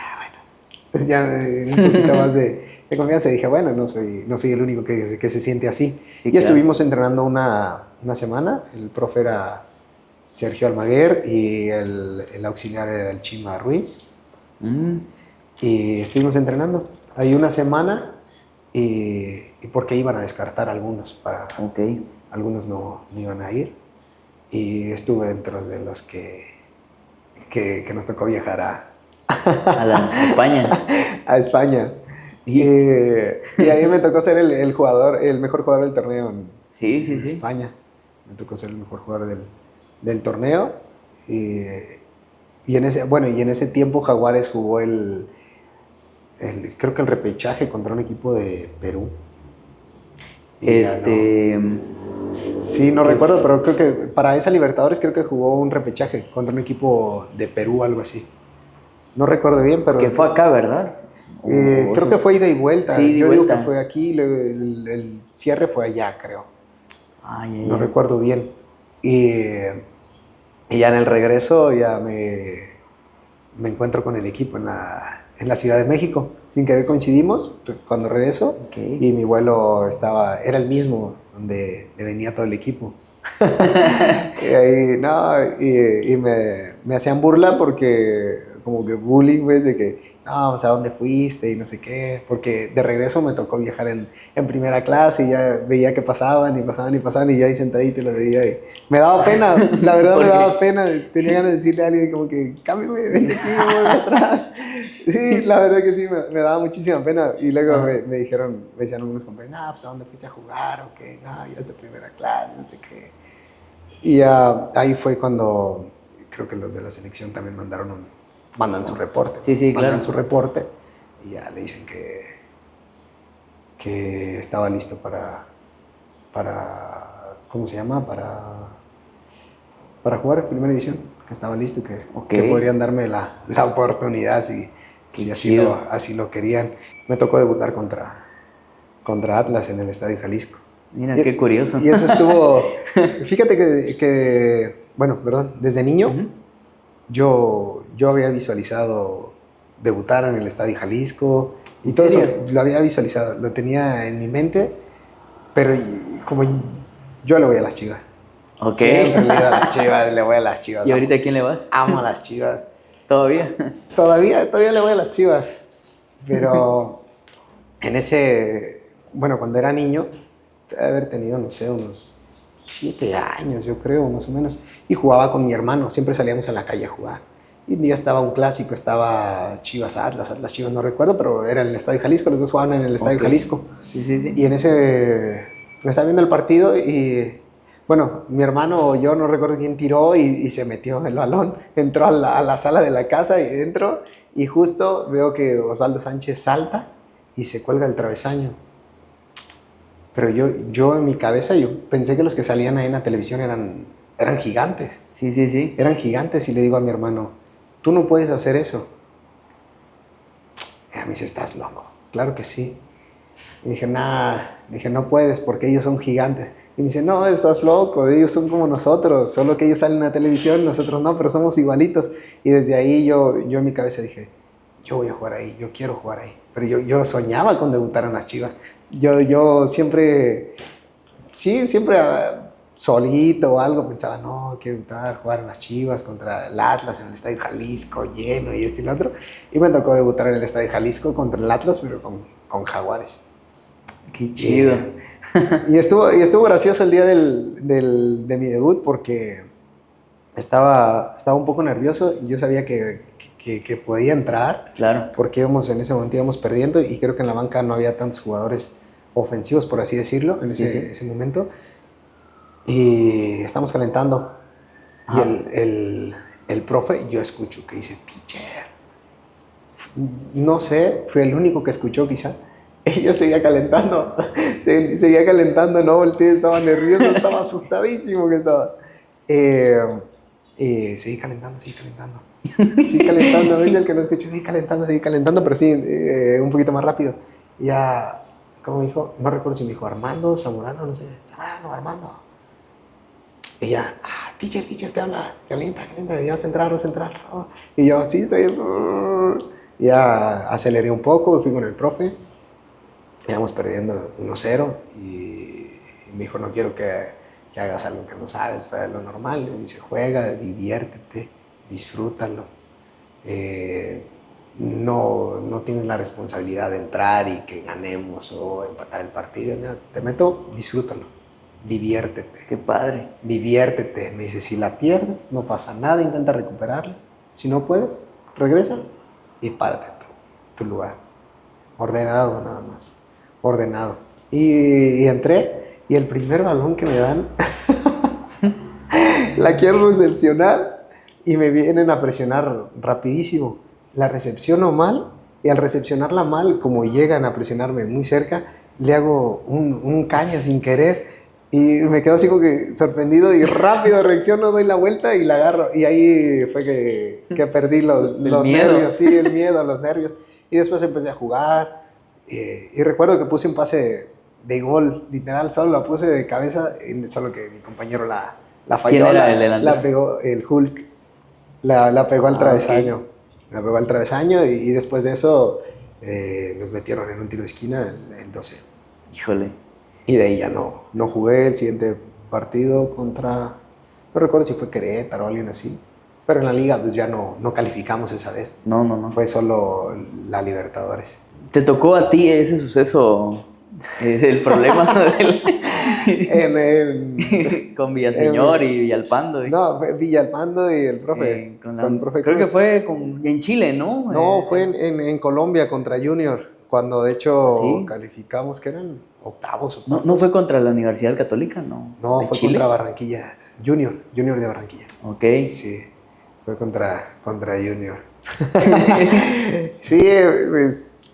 [SPEAKER 2] bueno, ya un poquito más de confianza, y dije, bueno, no soy el único que se siente así. Sí, y claro. Estuvimos entrenando una semana, el profe era Sergio Almaguer y el auxiliar era el Chima Ruiz. Y estuvimos entrenando ahí una semana y porque iban a descartar algunos, okay. Algunos no iban a ir, y estuve dentro de los que nos tocó viajar
[SPEAKER 1] a España.
[SPEAKER 2] A España. Y ahí me tocó ser el mejor jugador del torneo en España. Me tocó ser el mejor jugador del torneo. Y en ese tiempo Jaguares jugó creo que el repechaje contra un equipo de Perú. Sí, no recuerdo, pero creo que para esa Libertadores creo que jugó un repechaje contra un equipo de Perú, algo así. No recuerdo bien, pero...
[SPEAKER 1] Que fue acá, ¿verdad?
[SPEAKER 2] Creo que fue ida y vuelta.
[SPEAKER 1] Sí,
[SPEAKER 2] Yo digo que fue aquí, el cierre fue allá, creo. No recuerdo bien. Y ya en el regreso ya me encuentro con el equipo en la Ciudad de México. Sin querer coincidimos cuando regreso. Okay. Y mi vuelo era el mismo donde venía todo el equipo. Y ahí, y me hacían burla porque, como que bullying, pues, de que, no, o sea, ¿dónde fuiste? Y no sé qué, porque de regreso me tocó viajar en primera clase y ya veía que pasaban, y yo ahí sentadito los veía y me daba pena, la verdad me daba pena, tenía ganas de decirle a alguien como que, cámbiame, vente aquí, voy atrás. Sí, la verdad que sí, me daba muchísima pena, y luego me decían algunos compañeros, no, pues ¿a dónde fuiste a jugar? O qué, no, ya es de primera clase, no sé qué. Y ahí fue cuando creo que los de la selección también mandan su reporte.
[SPEAKER 1] Sí, claro.
[SPEAKER 2] Mandan su reporte y ya le dicen que estaba listo para ¿cómo se llama? Para jugar en primera división, que estaba listo, que podrían darme la oportunidad si así lo querían. Me tocó debutar contra Atlas en el Estadio Jalisco.
[SPEAKER 1] Mira, qué curioso.
[SPEAKER 2] Y eso estuvo... Fíjate que bueno, perdón, desde niño yo había visualizado debutar en el Estadio Jalisco. Y
[SPEAKER 1] ¿En
[SPEAKER 2] todo eso
[SPEAKER 1] serio?
[SPEAKER 2] lo había visualizado, lo tenía en mi mente, pero como yo le voy a las Chivas.
[SPEAKER 1] Ok.
[SPEAKER 2] Siempre le he ido a las Chivas, le voy a las Chivas.
[SPEAKER 1] ¿Y ahorita a quién le vas?
[SPEAKER 2] Amo a las Chivas.
[SPEAKER 1] ¿Todavía?
[SPEAKER 2] Todavía le voy a las Chivas. Pero bueno, cuando era niño, debe haber tenido, no sé, unos 7 años, yo creo, más o menos. Y jugaba con mi hermano, siempre salíamos a la calle a jugar. Y un día estaba un clásico, estaba Chivas Atlas Chivas, no recuerdo, pero era en el Estadio Jalisco, los dos jugaban en el Estadio
[SPEAKER 1] Ok.
[SPEAKER 2] Jalisco.
[SPEAKER 1] Sí, sí, sí.
[SPEAKER 2] Y en ese, me estaba viendo el partido y, bueno, mi hermano o yo, no recuerdo quién tiró y se metió el balón, entró a la sala de la casa y entró y justo veo que Osvaldo Sánchez salta y se cuelga el travesaño. Pero yo en mi cabeza, yo pensé que los que salían ahí en la televisión eran gigantes.
[SPEAKER 1] Sí, sí, sí.
[SPEAKER 2] Eran gigantes y le digo a mi hermano, tú no puedes hacer eso. Y a mí dice, estás loco. Claro que sí. Y dije, nada, dije, no puedes porque ellos son gigantes. Y me dice, no, estás loco, ellos son como nosotros, solo que ellos salen en la televisión, nosotros no, pero somos igualitos. Y desde ahí yo en mi cabeza dije, yo voy a jugar ahí, yo quiero jugar ahí. Pero yo soñaba con debutar en las Chivas. Yo siempre, sí, siempre solito o algo pensaba, no, quiero debutar, jugar en las Chivas contra el Atlas en el Estadio Jalisco, lleno y esto y lo otro. Y me tocó debutar en el Estadio Jalisco contra el Atlas, pero con Jaguares.
[SPEAKER 1] Qué chido.
[SPEAKER 2] Y estuvo gracioso el día de mi debut porque estaba un poco nervioso. Yo sabía que podía entrar
[SPEAKER 1] Claro.
[SPEAKER 2] porque en ese momento íbamos perdiendo y creo que en la banca no había tantos jugadores ofensivos, por así decirlo, en ese momento. Y estamos calentando.
[SPEAKER 1] Ajá.
[SPEAKER 2] Y el profe, yo escucho que dice, pitcher. No sé, fue el único que escuchó quizá. Y yo seguía calentando, seguía calentando, no volteé, estaba nervioso, estaba asustadísimo que estaba. Seguí calentando. Seguí calentando, ¿ves? El que no escuché, seguí calentando, pero sí, un poquito más rápido. Y ya, ¿cómo me dijo? No recuerdo si me dijo Armando, Zamorano, no sé, Zamorano, Armando. Y ya, teacher, te habla, calienta, ya vas a entrar, por favor. Y yo, sí, estoy. Ya aceleré un poco, fui con el profe. Íbamos perdiendo 1-0 y me dijo, no quiero que hagas algo que no sabes, fuera de lo normal. Y dice, juega, diviértete, disfrútalo. No tienes la responsabilidad de entrar y que ganemos o empatar el partido. Nada. Te meto, disfrútalo, diviértete.
[SPEAKER 1] Qué padre.
[SPEAKER 2] Diviértete. Me dice, si la pierdes, no pasa nada, intenta recuperarla. Si no puedes, regresa y párate en tu lugar. Ordenado nada más. Ordenado. Y entré y el primer balón que me dan la quiero recepcionar y me vienen a presionar rapidísimo. La recepciono mal y al recepcionarla mal, como llegan a presionarme muy cerca, le hago un caña sin querer y me quedo así como que sorprendido y rápido reacciono, doy la vuelta y la agarro. Y ahí fue que perdí los nervios, sí, el miedo, los nervios. Y después empecé a jugar. Y recuerdo que puse un pase de gol, literal, solo la puse de cabeza, solo que mi compañero la falló.
[SPEAKER 1] ¿Quién era el delantero?
[SPEAKER 2] La pegó el Hulk, la pegó al travesaño. Okay. La pegó al travesaño y después de eso nos metieron en un tiro de esquina el 12.
[SPEAKER 1] Híjole.
[SPEAKER 2] Y de ahí ya no jugué el siguiente partido contra, no recuerdo si fue Querétaro o alguien así. Pero en la liga pues ya no calificamos esa vez.
[SPEAKER 1] No.
[SPEAKER 2] Fue solo la Libertadores.
[SPEAKER 1] ¿Te tocó a ti ese suceso, el problema con Villaseñor y Villalpando?
[SPEAKER 2] No, fue Villalpando y el profe.
[SPEAKER 1] Con el profe creo Cruz. Que fue en Chile, ¿no?
[SPEAKER 2] No, fue en Colombia contra Junior, cuando de hecho
[SPEAKER 1] ¿sí?
[SPEAKER 2] Calificamos, que eran octavos.
[SPEAKER 1] ¿No fue contra la Universidad Católica? No,
[SPEAKER 2] fue Chile? Contra Barranquilla, Junior de Barranquilla.
[SPEAKER 1] Ok.
[SPEAKER 2] Sí, fue contra Junior. Sí, pues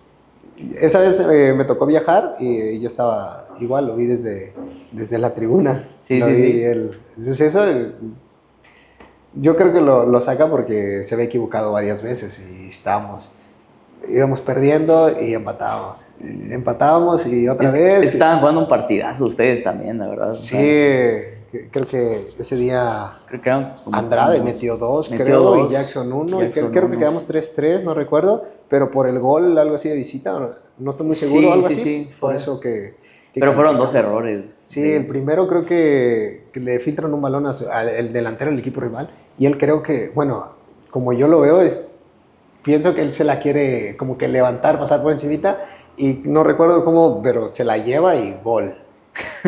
[SPEAKER 2] esa vez me tocó viajar y yo estaba igual, lo vi desde la tribuna.
[SPEAKER 1] Sí.
[SPEAKER 2] El suceso, yo creo que lo saca porque se había equivocado varias veces y íbamos perdiendo y empatábamos. Empatábamos y otra vez.
[SPEAKER 1] Estaban jugando un partidazo ustedes también, la verdad.
[SPEAKER 2] Sí, creo que ese día
[SPEAKER 1] creo que
[SPEAKER 2] Andrade metió 2, creo, y Jackson 1. Creo que quedamos 3-3, no recuerdo. pero por el gol, algo así de visita, no estoy muy seguro,
[SPEAKER 1] Sí,
[SPEAKER 2] algo
[SPEAKER 1] sí,
[SPEAKER 2] así.
[SPEAKER 1] sí,
[SPEAKER 2] Por
[SPEAKER 1] fue.
[SPEAKER 2] eso que
[SPEAKER 1] Pero fueron
[SPEAKER 2] calificamos.
[SPEAKER 1] 2 errores.
[SPEAKER 2] Sí, el primero creo que le filtran un balón al delantero del equipo rival y él creo que, bueno, como yo lo veo, pienso que él se la quiere como que levantar, pasar por encimita y no recuerdo cómo, pero se la lleva y gol.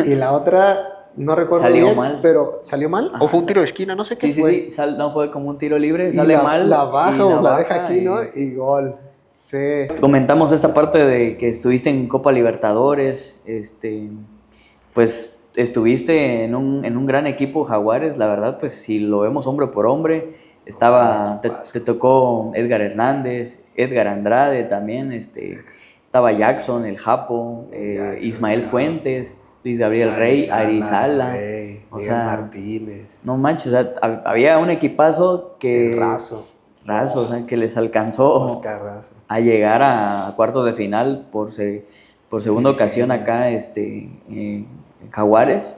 [SPEAKER 2] Y la otra, no recuerdo
[SPEAKER 1] Salió
[SPEAKER 2] bien,
[SPEAKER 1] mal.
[SPEAKER 2] pero ¿salió mal? ¿O
[SPEAKER 1] Ajá,
[SPEAKER 2] fue un tiro de esquina? No sé qué
[SPEAKER 1] sí, sí,
[SPEAKER 2] fue.
[SPEAKER 1] sí, no fue como un tiro libre,
[SPEAKER 2] Y
[SPEAKER 1] sale
[SPEAKER 2] la
[SPEAKER 1] mal
[SPEAKER 2] baja
[SPEAKER 1] y
[SPEAKER 2] o
[SPEAKER 1] la
[SPEAKER 2] la deja
[SPEAKER 1] baja
[SPEAKER 2] aquí, ¿no?
[SPEAKER 1] y...
[SPEAKER 2] Y gol. Sí.
[SPEAKER 1] Comentamos esta parte de que estuviste en Copa Libertadores, pues estuviste en un gran equipo Jaguares, la verdad, pues si lo vemos hombre por hombre, te
[SPEAKER 2] Equipazo.
[SPEAKER 1] tocó Edgar Hernández, Edgar Andrade también, estaba Jackson, el Japo,
[SPEAKER 2] Jackson,
[SPEAKER 1] Ismael Fuentes, Luis Gabriel Rey,
[SPEAKER 2] Arizala,
[SPEAKER 1] Arizala,
[SPEAKER 2] Rey,
[SPEAKER 1] o
[SPEAKER 2] Miguel
[SPEAKER 1] sea,
[SPEAKER 2] Martínez,
[SPEAKER 1] no manches, o sea, había un equipazo
[SPEAKER 2] el
[SPEAKER 1] que
[SPEAKER 2] Razo.
[SPEAKER 1] raso, o
[SPEAKER 2] Oh,
[SPEAKER 1] sea, que les alcanzó
[SPEAKER 2] Oscar Razo.
[SPEAKER 1] a llegar a cuartos de final por segunda ocasión
[SPEAKER 2] Virginia.
[SPEAKER 1] acá en Jaguares.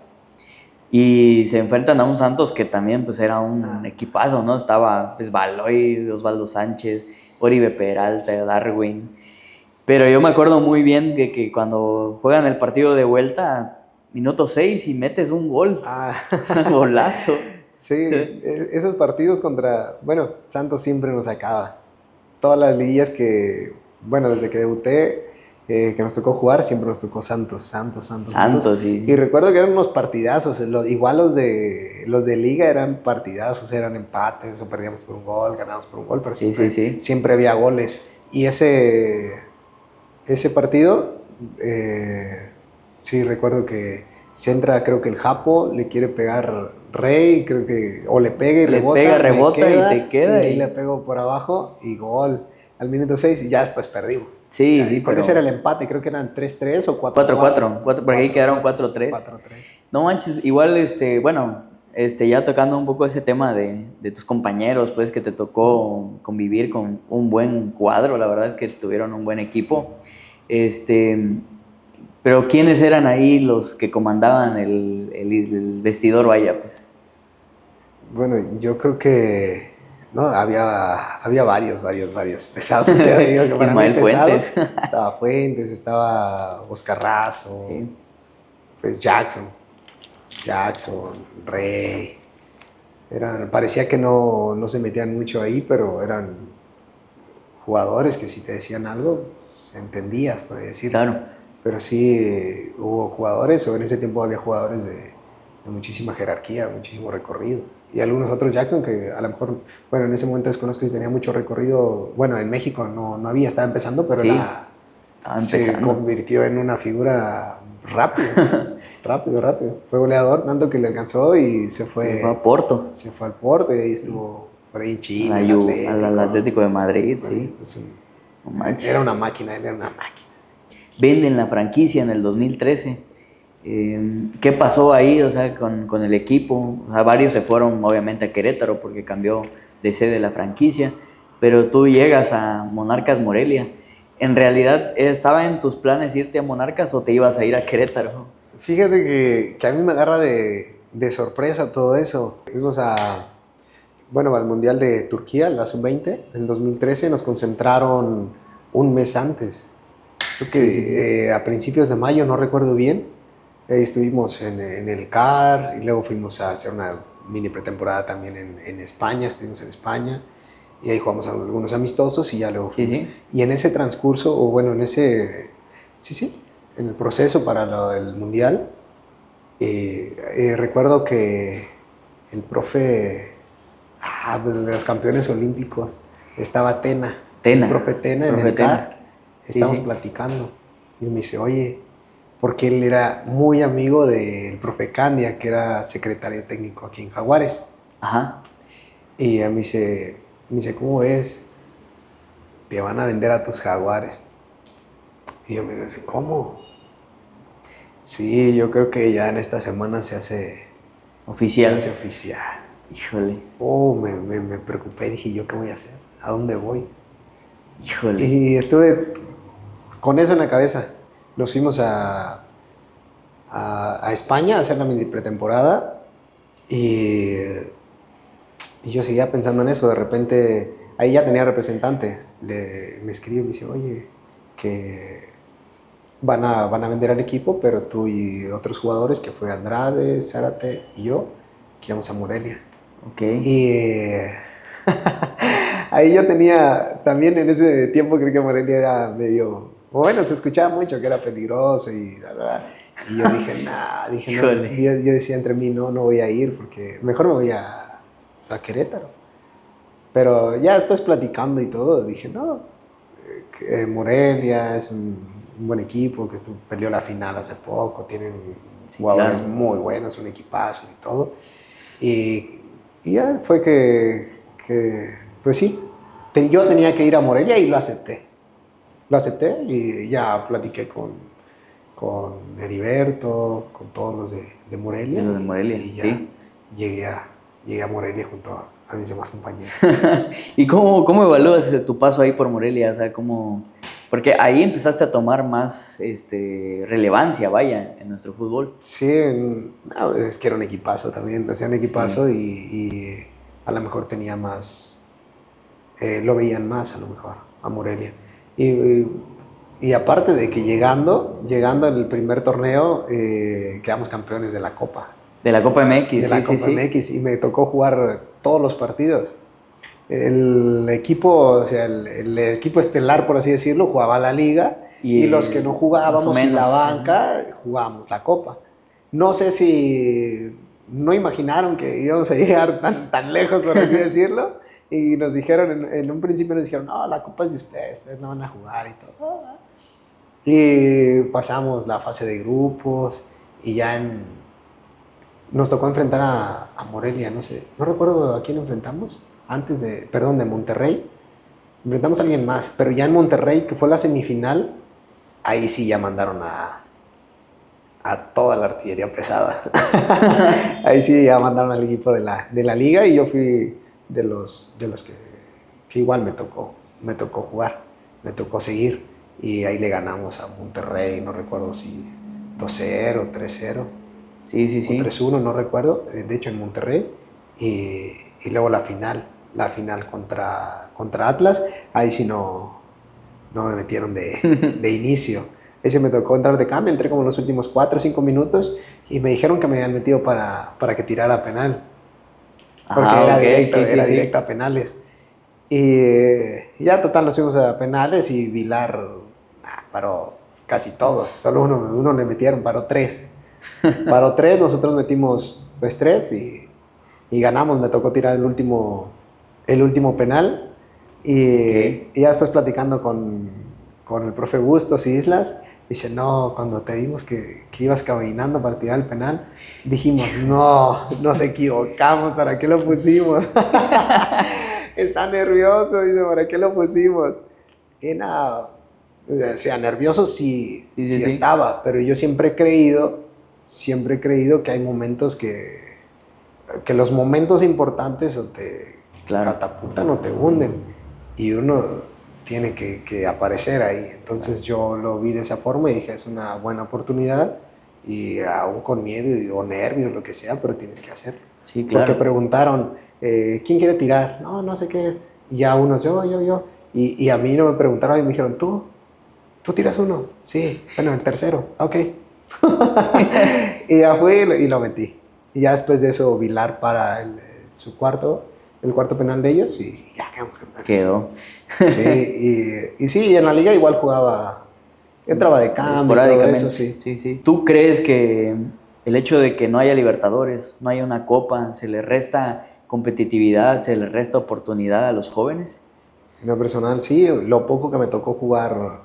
[SPEAKER 1] Y se enfrentan a un Santos que también pues era un
[SPEAKER 2] Ah,
[SPEAKER 1] equipazo, ¿no? Estaba pues Baloy, Osvaldo Sánchez, Oribe Peralta, Darwin. Pero yo me acuerdo muy bien de que cuando juegan el partido de vuelta, minuto 6 y metes un gol,
[SPEAKER 2] ah.
[SPEAKER 1] golazo.
[SPEAKER 2] Sí, esos partidos contra, bueno, Santos siempre nos acaba. Todas las liguillas que, bueno, desde que debuté, que nos tocó jugar, siempre nos tocó Santos, Santos, Santos, Santos.
[SPEAKER 1] Santos,
[SPEAKER 2] Y
[SPEAKER 1] sí.
[SPEAKER 2] recuerdo que eran unos partidazos, igual los de liga eran partidazos, eran empates, o perdíamos por un gol, ganábamos por un gol, pero
[SPEAKER 1] Sí, sí,
[SPEAKER 2] siempre,
[SPEAKER 1] sí.
[SPEAKER 2] siempre había goles. Y ese partido, sí, recuerdo que se entra, creo que el Japo le quiere pegar Rey, creo que, o le pega y
[SPEAKER 1] Le pega,
[SPEAKER 2] rebota, me
[SPEAKER 1] rebota y te
[SPEAKER 2] queda, y
[SPEAKER 1] queda
[SPEAKER 2] ahí le
[SPEAKER 1] y...
[SPEAKER 2] pego por abajo y gol. Al minuto 6 y ya después perdimos.
[SPEAKER 1] Sí,
[SPEAKER 2] Ya,
[SPEAKER 1] sí,
[SPEAKER 2] y con ese era
[SPEAKER 1] pero
[SPEAKER 2] el empate, creo que eran 3-3 o 4-4.
[SPEAKER 1] 4-4, porque ahí quedaron
[SPEAKER 2] 4-4,
[SPEAKER 1] 4-3.
[SPEAKER 2] 4-3.
[SPEAKER 1] No manches, igual, bueno, ya tocando un poco ese tema de tus compañeros, pues que te tocó convivir con un buen cuadro, la verdad es que tuvieron un buen equipo. Pero ¿quiénes eran ahí los que comandaban el vestidor, vaya, pues?
[SPEAKER 2] Bueno, yo creo que no, había varios pesados. Ya digo que para mí
[SPEAKER 1] Ismael
[SPEAKER 2] pesados
[SPEAKER 1] Fuentes.
[SPEAKER 2] estaba Fuentes, estaba Oscar Razo,
[SPEAKER 1] Sí,
[SPEAKER 2] pues Jackson, Rey. Parecía que no se metían mucho ahí, pero eran jugadores que si te decían algo, pues, entendías, por así decirlo.
[SPEAKER 1] claro.
[SPEAKER 2] Pero sí hubo jugadores, o en ese tiempo había jugadores de muchísima jerarquía, muchísimo recorrido. Y algunos otros Jackson que a lo mejor, bueno, en ese momento desconozco si tenía mucho recorrido. Bueno, en México no había, estaba empezando, pero
[SPEAKER 1] Sí, estaba
[SPEAKER 2] se
[SPEAKER 1] empezando.
[SPEAKER 2] convirtió en una figura rápido, rápido. Fue goleador, tanto que le alcanzó y
[SPEAKER 1] Se fue a Porto,
[SPEAKER 2] se fue al Porto y ahí estuvo por ahí en Chile, el
[SPEAKER 1] al
[SPEAKER 2] Atlético.
[SPEAKER 1] Atlético de Madrid,
[SPEAKER 2] Pues,
[SPEAKER 1] sí.
[SPEAKER 2] entonces,
[SPEAKER 1] No
[SPEAKER 2] era
[SPEAKER 1] manches.
[SPEAKER 2] una máquina, él era una máquina.
[SPEAKER 1] Venden la franquicia en el 2013. ¿Qué pasó ahí, o sea, con el equipo? O sea, varios se fueron obviamente a Querétaro porque cambió de sede la franquicia, pero tú llegas a Monarcas Morelia. ¿En realidad estaba en tus planes irte a Monarcas o te ibas a ir a Querétaro?
[SPEAKER 2] Fíjate que a mí me agarra de sorpresa todo eso. Fuimos bueno, al Mundial de Turquía, la Sub-20, en el 2013, nos concentraron un mes antes. Creo
[SPEAKER 1] Sí, sí, sí.
[SPEAKER 2] que a principios de mayo, no recuerdo bien, estuvimos en el CAR y luego fuimos a hacer una mini pretemporada también en España, estuvimos en España y ahí jugamos algunos amistosos y ya luego
[SPEAKER 1] Sí,
[SPEAKER 2] fuimos.
[SPEAKER 1] sí.
[SPEAKER 2] Y en ese transcurso, o bueno, sí, en el proceso para lo del Mundial, recuerdo que el profe, de los campeones olímpicos, estaba Tena, el
[SPEAKER 1] Tena,
[SPEAKER 2] profe Tena en
[SPEAKER 1] profe
[SPEAKER 2] el
[SPEAKER 1] Tena.
[SPEAKER 2] CAR,
[SPEAKER 1] Sí,
[SPEAKER 2] estamos
[SPEAKER 1] sí.
[SPEAKER 2] platicando y me dice, oye, porque él era muy amigo del profe Candia, que era secretario técnico aquí en Jaguares.
[SPEAKER 1] Ajá.
[SPEAKER 2] Y me dice, ¿cómo ves? Te van a vender a tus Jaguares. Y yo me dice, ¿cómo? Sí, yo creo que ya en esta semana se
[SPEAKER 1] Oficial.
[SPEAKER 2] hace oficial.
[SPEAKER 1] Híjole,
[SPEAKER 2] Oh, me preocupé, dije, ¿yo qué voy a hacer? ¿A dónde voy?
[SPEAKER 1] híjole.
[SPEAKER 2] Y estuve con eso en la cabeza. Nos fuimos a España a hacer la mini pretemporada y yo seguía pensando en eso. De repente, ahí ya tenía representante. me escribe y me dice, oye, que van a vender al equipo, pero tú y otros jugadores, que fue Andrade, Zárate y yo, que íbamos a Morelia.
[SPEAKER 1] Ok.
[SPEAKER 2] Y ahí yo tenía, también en ese tiempo creo que Morelia era medio, bueno, se escuchaba mucho que era peligroso y bla, bla, bla. Y yo dije, nah, dije, no,
[SPEAKER 1] Híjole.
[SPEAKER 2] yo decía entre mí, no voy a ir porque mejor me voy a Querétaro. Pero ya después platicando y todo, dije, no, Morelia es un buen equipo, que peleó la final hace poco, tienen
[SPEAKER 1] Sí,
[SPEAKER 2] jugadores
[SPEAKER 1] claro.
[SPEAKER 2] muy buenos, un equipazo y todo. Y ya fue que pues sí, yo tenía que ir a Morelia y lo acepté. Lo acepté y ya platiqué con Heriberto, con todos los de
[SPEAKER 1] De
[SPEAKER 2] Morelia
[SPEAKER 1] lo de Morelia,
[SPEAKER 2] y ya
[SPEAKER 1] sí.
[SPEAKER 2] llegué a Morelia junto a mis demás compañeros.
[SPEAKER 1] ¿Y cómo evalúas tu paso ahí por Morelia? O sea, porque ahí empezaste a tomar más relevancia, vaya, en nuestro fútbol.
[SPEAKER 2] Sí, no, es que era un equipazo también, hacía un
[SPEAKER 1] Sí,
[SPEAKER 2] equipazo y a lo mejor tenía más, lo veían más a lo mejor a Morelia. Y aparte de que llegando al primer torneo, quedamos campeones
[SPEAKER 1] de la Copa
[SPEAKER 2] de
[SPEAKER 1] MX,
[SPEAKER 2] la
[SPEAKER 1] sí, sí,
[SPEAKER 2] Copa
[SPEAKER 1] sí.
[SPEAKER 2] MX y me tocó jugar todos los partidos. El equipo, o sea, el equipo estelar, por así decirlo, jugaba la liga y los que no
[SPEAKER 1] Más o
[SPEAKER 2] jugábamos y la
[SPEAKER 1] menos. Ajá.
[SPEAKER 2] banca jugábamos la Copa. No sé si no imaginaron que íbamos a llegar tan lejos, por así decirlo, y nos dijeron, en un principio nos dijeron, no, la Copa es de ustedes no van a jugar y todo. Y pasamos la fase de grupos y nos tocó enfrentar a Morelia, no sé, no recuerdo a quién enfrentamos, de Monterrey. Enfrentamos a alguien más, pero ya en Monterrey, que fue la semifinal, ahí sí ya mandaron a toda la artillería pesada. Ahí sí ya mandaron al equipo de la liga y yo fui de los que igual me tocó jugar, me tocó seguir. Y ahí le ganamos a Monterrey, no recuerdo si 2-0, 3-0
[SPEAKER 1] Sí, sí,
[SPEAKER 2] o
[SPEAKER 1] sí.
[SPEAKER 2] 3-1, no recuerdo, de hecho en Monterrey. Y luego la final contra Atlas, ahí sí no me metieron de inicio. Ese me tocó entrar de cambio, entré como en los últimos 4 o 5 minutos y me dijeron que me habían metido para que tirara penal, porque
[SPEAKER 1] Ah,
[SPEAKER 2] era
[SPEAKER 1] ok,
[SPEAKER 2] directo,
[SPEAKER 1] sí, sí,
[SPEAKER 2] era
[SPEAKER 1] sí.
[SPEAKER 2] directo a penales. Y ya total nos fuimos a penales y Vilar paró casi todos, solo uno le metieron, paró tres. Paró tres, nosotros metimos pues tres y ganamos, me tocó tirar el último penal
[SPEAKER 1] Ok.
[SPEAKER 2] y ya después platicando con el profe Bustos y Islas, dice, no, cuando te vimos que ibas caminando para tirar el penal, dijimos, no, nos equivocamos, ¿para qué lo pusimos? Está nervioso, dice, ¿para qué lo pusimos? Y nada, o sea, nervioso sí,
[SPEAKER 1] Sí, sí,
[SPEAKER 2] sí
[SPEAKER 1] sí.
[SPEAKER 2] estaba, pero yo siempre he creído que hay momentos que los momentos importantes o te
[SPEAKER 1] Claro,
[SPEAKER 2] catapultan o te hunden y uno tiene que aparecer ahí. Entonces
[SPEAKER 1] claro.
[SPEAKER 2] yo lo vi de esa forma y dije, es una buena oportunidad y aún con miedo o nervios, lo que sea, pero tienes que hacerlo.
[SPEAKER 1] Sí,
[SPEAKER 2] Porque
[SPEAKER 1] claro.
[SPEAKER 2] preguntaron, ¿quién quiere tirar? No, no sé qué. Y ya unos, yo. Y a mí no me preguntaron y me dijeron, ¿tú tiras uno? Sí, bueno, el tercero, ok. Y ya fui y lo metí. Y ya después de eso, Vilar para el cuarto penal de ellos y ya quedamos campeones.
[SPEAKER 1] Quedó.
[SPEAKER 2] Sí, y sí, en la liga igual jugaba, entraba de cambio y todo eso,
[SPEAKER 1] Esporádicamente,
[SPEAKER 2] sí.
[SPEAKER 1] sí, sí. ¿Tú crees que el hecho de que no haya Libertadores, no haya una copa, se le resta competitividad, se le resta oportunidad a los jóvenes?
[SPEAKER 2] En lo personal, sí, lo poco que me tocó jugar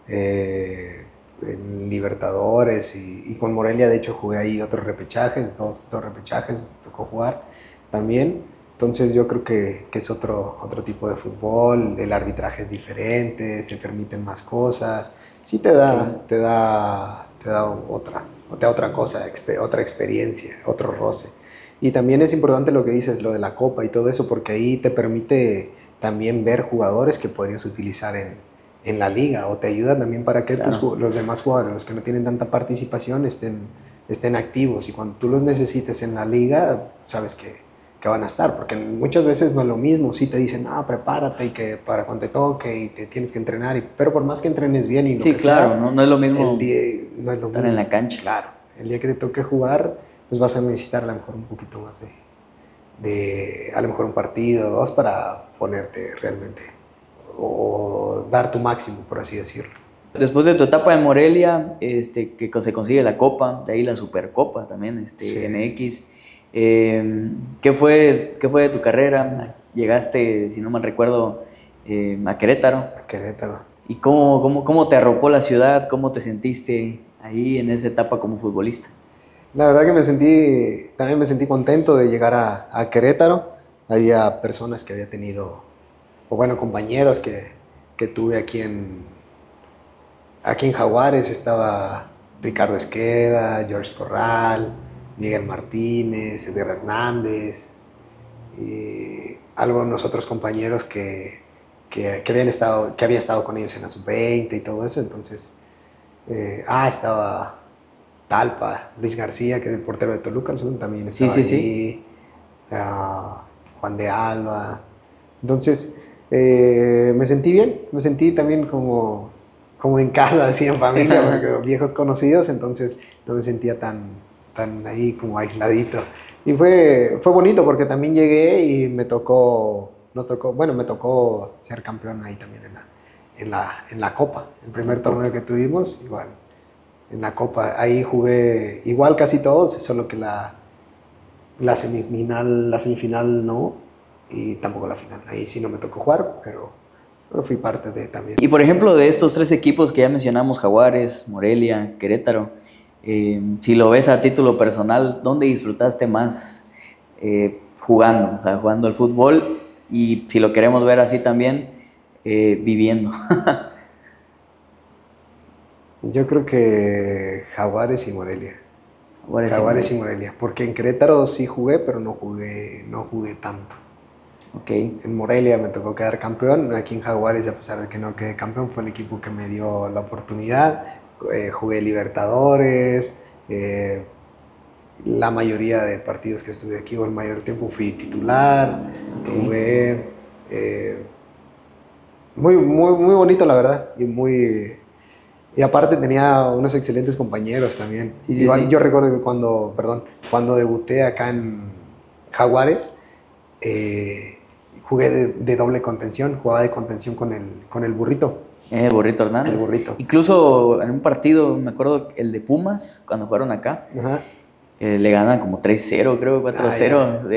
[SPEAKER 2] en Libertadores y con Morelia, de hecho, jugué ahí otros repechajes, dos repechajes me tocó jugar también. Entonces yo creo que es otro tipo de fútbol, el arbitraje es diferente, se permiten más cosas, sí te
[SPEAKER 1] Ok,
[SPEAKER 2] da, te da, te da otra cosa, otra experiencia, otro roce. Y también es importante lo que dices, lo de la copa y todo eso, porque ahí te permite también ver jugadores que podrías utilizar en la liga o te ayuda también para que
[SPEAKER 1] claro.
[SPEAKER 2] los demás jugadores, los que no tienen tanta participación, estén activos y cuando tú los necesites en la liga, sabes que que van a estar, porque muchas veces no es lo mismo, sí te dicen, prepárate y que para cuando te toque y te tienes que entrenar, pero por más que entrenes bien y lo
[SPEAKER 1] Sí,
[SPEAKER 2] que
[SPEAKER 1] claro,
[SPEAKER 2] sea,
[SPEAKER 1] no es lo mismo
[SPEAKER 2] el día, no es lo
[SPEAKER 1] estar
[SPEAKER 2] mismo,
[SPEAKER 1] en la cancha.
[SPEAKER 2] claro, el día que te toque jugar, pues vas a necesitar a lo mejor un poquito más a lo mejor un partido o dos para ponerte realmente o dar tu máximo, por así decirlo.
[SPEAKER 1] Después de tu etapa en Morelia, que se consigue la Copa, de ahí la Supercopa también,
[SPEAKER 2] Sí.
[SPEAKER 1] MX. ¿Qué fue de tu carrera? Llegaste, si no mal recuerdo, a Querétaro.
[SPEAKER 2] A Querétaro.
[SPEAKER 1] ¿Y cómo te arropó la ciudad? ¿Cómo te sentiste ahí en esa etapa como futbolista?
[SPEAKER 2] La verdad que también me sentí contento de llegar a Querétaro. Había personas que había tenido, o bueno, compañeros que tuve aquí en Jaguares. Estaba Ricardo Esqueda, George Corral, Miguel Martínez, Edgar Hernández, y algunos otros compañeros que había estado con ellos en la sub-20 y todo eso. Entonces, estaba Talpa, Luis García, que es el portero de Toluca, también
[SPEAKER 1] Sí,
[SPEAKER 2] estaba
[SPEAKER 1] sí,
[SPEAKER 2] ahí,
[SPEAKER 1] sí.
[SPEAKER 2] Juan de Alba. Entonces, me sentí bien, me sentí también como en casa, así en familia, porque viejos conocidos, entonces no me sentía tan ahí como aisladito. Y fue bonito porque también llegué y me tocó ser campeón ahí también en la Copa, el primer torneo que tuvimos, igual. En la Copa, ahí jugué igual casi todos, solo que la semifinal no, y tampoco la final. Ahí sí no me tocó jugar, pero fui parte de también.
[SPEAKER 1] Y por ejemplo, de estos 3 equipos que ya mencionamos, Jaguares, Morelia, Querétaro, si lo ves a título personal, ¿dónde disfrutaste más jugando? O sea, jugando al fútbol, y si lo queremos ver así también, viviendo.
[SPEAKER 2] Yo creo que Jaguares y Morelia.
[SPEAKER 1] Jaguares
[SPEAKER 2] Y Morelia, porque en Querétaro sí jugué, pero no jugué tanto.
[SPEAKER 1] Ok.
[SPEAKER 2] En Morelia me tocó quedar campeón. Aquí en Jaguares, a pesar de que no quedé campeón, fue el equipo que me dio la oportunidad. Jugué Libertadores. La mayoría de partidos que estuve aquí, o el mayor tiempo, fui titular.
[SPEAKER 1] Okay.
[SPEAKER 2] Jugué. Muy, muy, muy bonito, la verdad. Y aparte tenía unos excelentes compañeros también.
[SPEAKER 1] Sí,
[SPEAKER 2] Igual
[SPEAKER 1] sí.
[SPEAKER 2] yo recuerdo que cuando debuté acá en Jaguares, jugué de doble contención, jugaba de contención con el burrito.
[SPEAKER 1] El Burrito Hernández.
[SPEAKER 2] El burrito.
[SPEAKER 1] Incluso en un partido, me acuerdo, el de Pumas, cuando jugaron acá,
[SPEAKER 2] Ajá.
[SPEAKER 1] le ganan como 3-0, creo, 4-0.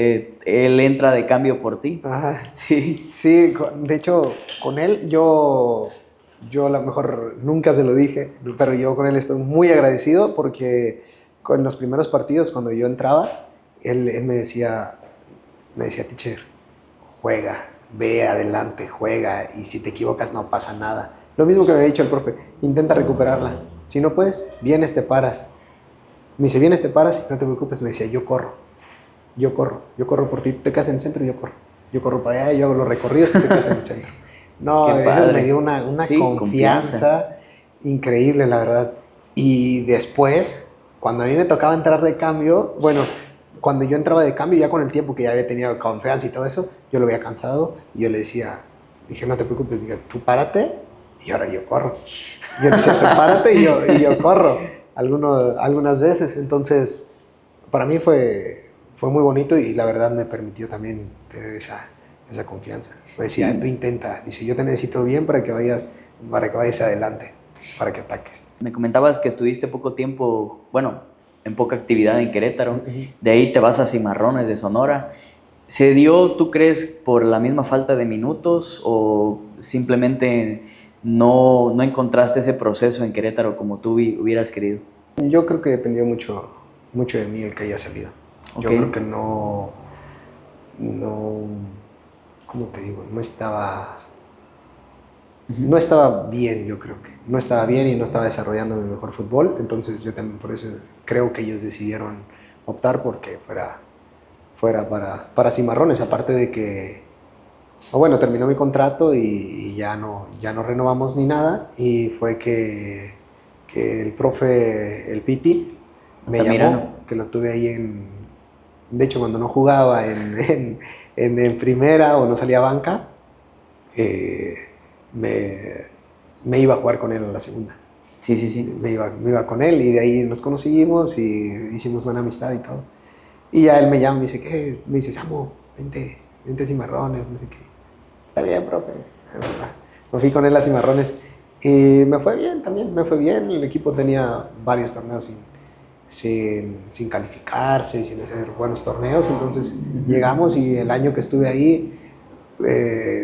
[SPEAKER 1] Él entra de cambio por ti.
[SPEAKER 2] Ajá.
[SPEAKER 1] Sí.
[SPEAKER 2] Sí, de hecho, con él yo a lo mejor nunca se lo dije, pero yo con él estoy muy agradecido porque con los primeros partidos, cuando yo entraba, él me decía, teacher, juega, ve adelante, juega, y si te equivocas no pasa nada. Lo mismo que me había dicho el profe, intenta recuperarla. Si no puedes, vienes, te paras. Me dice, vienes, te paras y no te preocupes. Me decía, yo corro por ti, tú te quedas en el centro y yo corro. Yo corro para allá, yo hago los recorridos, tú te quedas en el centro. No, eso me dio una confianza increíble, la verdad. Y después, cuando a mí me tocaba entrar de cambio, bueno, cuando yo entraba de cambio, ya con el tiempo que ya había tenido confianza y todo eso, yo lo había cansado y yo le dije, no te preocupes, dije, tú párate y ahora yo corro. Yo le decía, tú párate y yo corro algunas veces. Entonces, para mí fue muy bonito y la verdad me permitió también tener esa confianza. Me decía, tú intenta, dice, yo te necesito bien para que vayas adelante, para que ataques.
[SPEAKER 1] Me comentabas que estuviste poco tiempo, bueno, en poca actividad en Querétaro, de ahí te vas a Cimarrones de Sonora. ¿Se dio, tú crees, por la misma falta de minutos o simplemente no encontraste ese proceso en Querétaro como tú hubieras querido?
[SPEAKER 2] Yo creo que dependió mucho de mí el que haya salido.
[SPEAKER 1] Okay.
[SPEAKER 2] Yo creo que no, ¿cómo te digo? No estaba bien, yo creo que. No estaba bien y no estaba desarrollando mi mejor fútbol. Entonces yo también por eso creo que ellos decidieron optar porque fuera para Cimarrones. Aparte de que, bueno, terminó mi contrato y ya no renovamos ni nada. Y fue que el profe, el Piti, me llamó, que lo tuve ahí De hecho, cuando no jugaba en primera o no salía a banca, me iba a jugar con él a la segunda.
[SPEAKER 1] Sí, sí, sí.
[SPEAKER 2] Me iba con él y de ahí nos conocimos y hicimos buena amistad y todo. Y ya él me llama y me dice, ¿qué? Me dice, Samu, vente a Cimarrones, no sé qué. Está bien, profe. Me fui con él a Cimarrones y me fue bien también, me fue bien. El equipo tenía varios torneos sin calificarse, sin hacer buenos torneos. Entonces llegamos y el año que estuve ahí